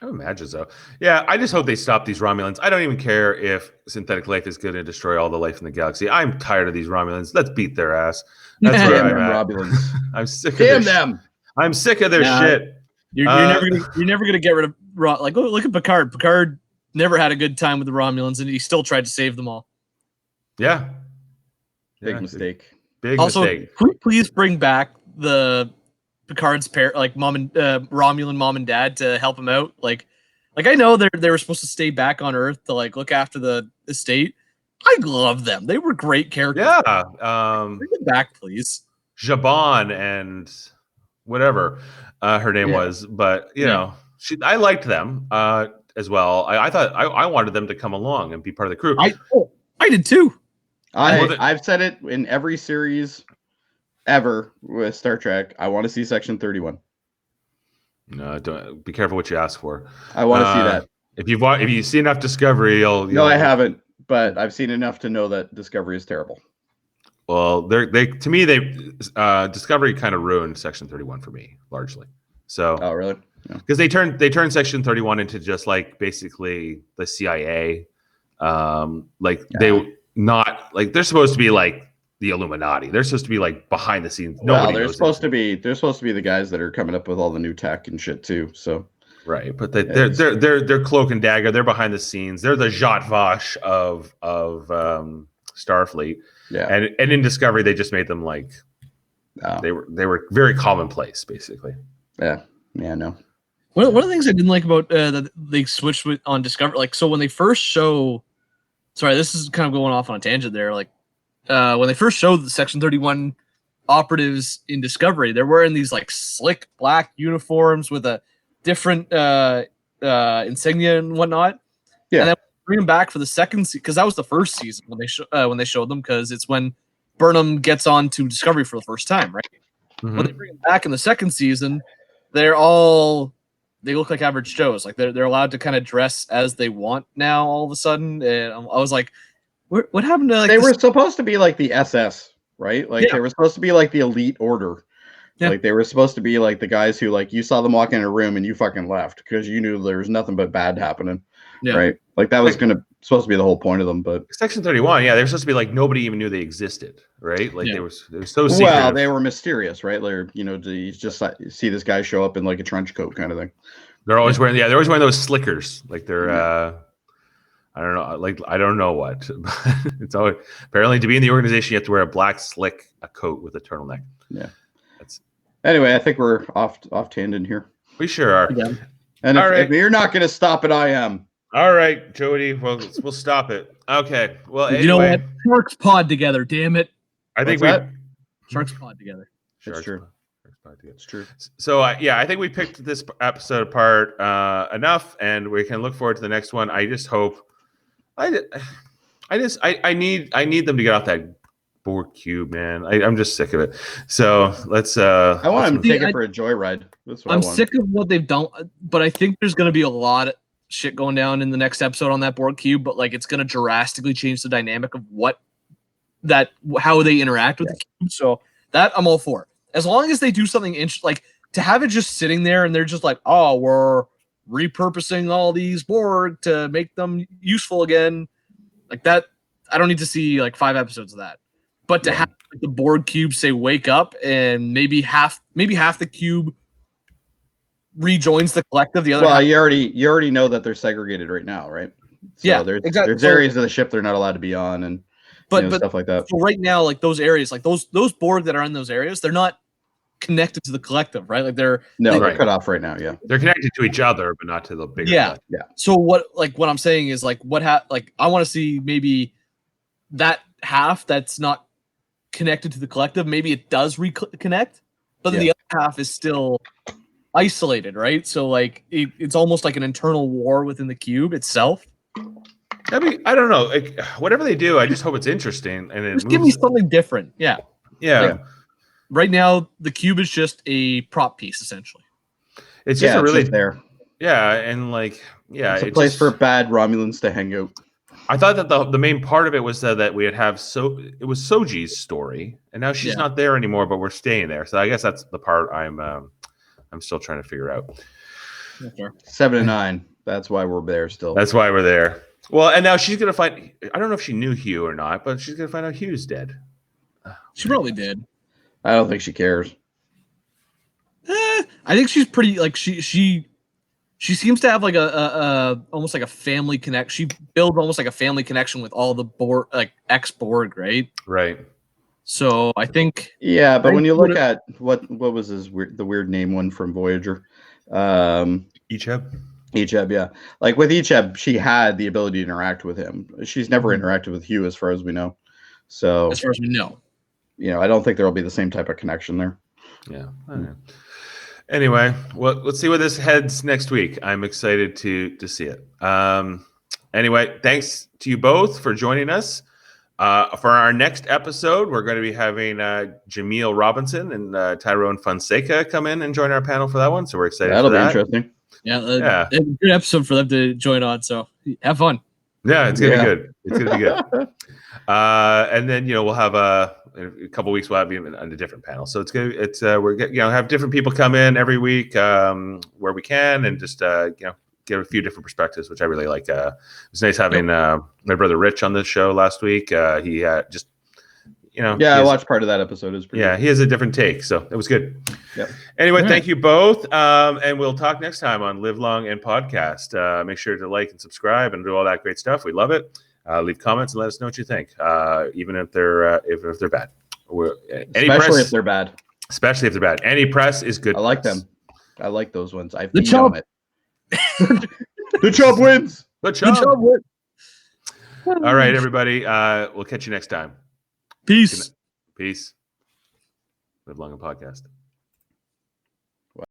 I would imagine so. Yeah, I just hope they stop these Romulans. I don't even care if synthetic life is going to destroy all the life in the galaxy. I'm tired of these Romulans. Let's beat their ass. That's where I'm at. Romulans. I'm sick of them. I'm sick of their shit. You're never gonna get rid of like look at Picard. Picard never had a good time with the Romulans, and he still tried to save them all. Yeah. Big mistake. Big also, mistake. Could we please bring back the Picard's pair, like Romulan mom and dad, to help him out? Like I know they were supposed to stay back on Earth to like look after the estate. I love them. They were great characters. Yeah. Bring them back, please. Jabon and whatever her name was, but you know, I liked them. As well. I thought I wanted them to come along and be part of the crew. I did too. I've said it in every series ever with Star Trek. I want to see Section 31. No, don't be careful what you ask for. I want to see that. If you see enough Discovery, you'll. No, I haven't, but I've seen enough to know that Discovery is terrible. Well, Discovery kind of ruined Section 31 for me largely. So. Oh, really? Because they turned Section 31 into just like basically the CIA, they're supposed to be like the Illuminati. They're supposed to be like behind the scenes. They're supposed to be the guys that are coming up with all the new tech and shit too. So right, but they're cloak and dagger. They're behind the scenes. They're the Jacques Vache of Starfleet. Yeah, and in Discovery they just made them like they were very commonplace basically. Yeah, no. One of the things I didn't like about that they switched on Discovery, like, so when they first show, sorry, this is kind of going off on a tangent there. Like, when they first showed the Section 31 operatives in Discovery, they're wearing these like slick black uniforms with a different insignia and whatnot. Yeah. And then bring them back for the second season, because that was the first season when they showed them, because it's when Burnham gets on to Discovery for the first time, right? Mhm. When they bring them back in the second season, they look like average Joes. Like they're allowed to kind of dress as they want now all of a sudden. And I was like, what happened to like They were supposed to be like the SS, right? Like Yeah. they were supposed to be like the elite order. Yeah. Like they were supposed to be like the guys who like you saw them walk in a room and you fucking left because you knew there was nothing but bad happening. Yeah. Right? Like that was supposed to be the whole point of them, but Section 31, yeah, they were supposed to be like nobody even knew they existed, right? Like Yeah. they were so secretive. well, they were mysterious, right? Like, you just see this guy show up in like a trench coat kind of thing. They're always wearing those slickers. Like they're I don't know, like I don't know what. It's always apparently to be in the organization you have to wear a black slick coat with a turtleneck. Yeah. That's Anyway, I think we're off tangent here. we sure are. Yeah. And All right. if you're not going to stop it, I am. All right, Jody. Well, we'll stop it. Okay. Well, anyway, You know what? Sharks pod together, damn it. I think What's we that? Sharks pod together. It's true. It's true. So I think we picked this episode apart enough, and we can look forward to the next one. I just hope. I need them to get off that Borg cube, man. I'm just sick of it. So let's. I want him to take it for a joyride. That's what I'm I want. sick of what they've done, but I think there's going to be a lot of shit going down in the next episode on that Borg cube, but like it's going to drastically change the dynamic of how they interact with the cube. So that I'm all for. As long as they do something like to have it just sitting there and they're just like, oh, we're repurposing all these Borg to make them useful again. Like that, I don't need to see like 5 episodes of that. But to have like, the Borg cube say wake up and maybe half the cube rejoins the collective. The other Well, half, you already know that they're segregated right now, right? So Yeah, there's exactly. There's areas of the ship they're not allowed to be on, and but stuff like that. so right now, like those areas, like those Borg that are in those areas, they're not connected to the collective, right? Like they're They're cut off right now. Yeah, they're connected to each other, but not to the bigger. Yeah. collective. So what I'm saying is like I want to see maybe that half that's not connected to the collective, maybe it does reconnect, but then the other half is still isolated, right? So like it's almost like an internal war within the cube itself. I mean, I don't know. Like, whatever they do, I just hope it's interesting and it Just give me something different. Yeah. Yeah. Right now, the cube is just a prop piece, essentially. It's just a really just there. Yeah, and like It's a place for bad Romulans to hang out. I thought that the main part of it was that we would have it was Soji's story, and now she's not there anymore, but we're staying there. So I guess that's the part I'm still trying to figure out. Okay. 7 and 9. That's why we're there still. That's why we're there. Well, and now she's gonna find. I don't know if she knew Hugh or not, but she's gonna find out Hugh's dead. She probably did. I don't think she cares. I think she's pretty like she seems to have like a almost like a family connect. She builds almost like a family connection with all the Borg, like ex Borg, right? Right. So I think. Yeah, but when you look at what was the weird name one from Voyager, Icheb, yeah. Like with Icheb, she had the ability to interact with him. She's never interacted with Hugh, as far as we know. So as far as we know, I don't think there will be the same type of connection there. Yeah. Anyway, well, let's see where this heads next week. I'm excited to see it. Anyway, thanks to you both for joining us. For our next episode, we're going to be having Jaemeel Robinson and Tyrone Fonseca come in and join our panel for that one. So we're excited. That'll for be that. interesting. Yeah, a good episode for them to join on. So have fun. Yeah, it's gonna be good. It's gonna be good. And then we'll have in a couple of weeks we'll have on a different panel. So it's good. It's have different people come in every week where we can, and just get a few different perspectives, which I really like. It was nice having my brother Rich on this show last week. He just I watched part of that episode. It was pretty good. He has a different take, so it was good. Yep. Anyway, thank you both, and we'll talk next time on Live Long and Podcast. Make sure to like and subscribe and do all that great stuff. We love it. Leave comments and let us know what you think, even if they're bad. Especially if they're bad. Especially if they're bad. Any press is good. I like them. I like those ones. I've The been chub. on it. The chub wins. Good job. All right, everybody. We'll catch you next time. Peace. Peace. Live long and podcast.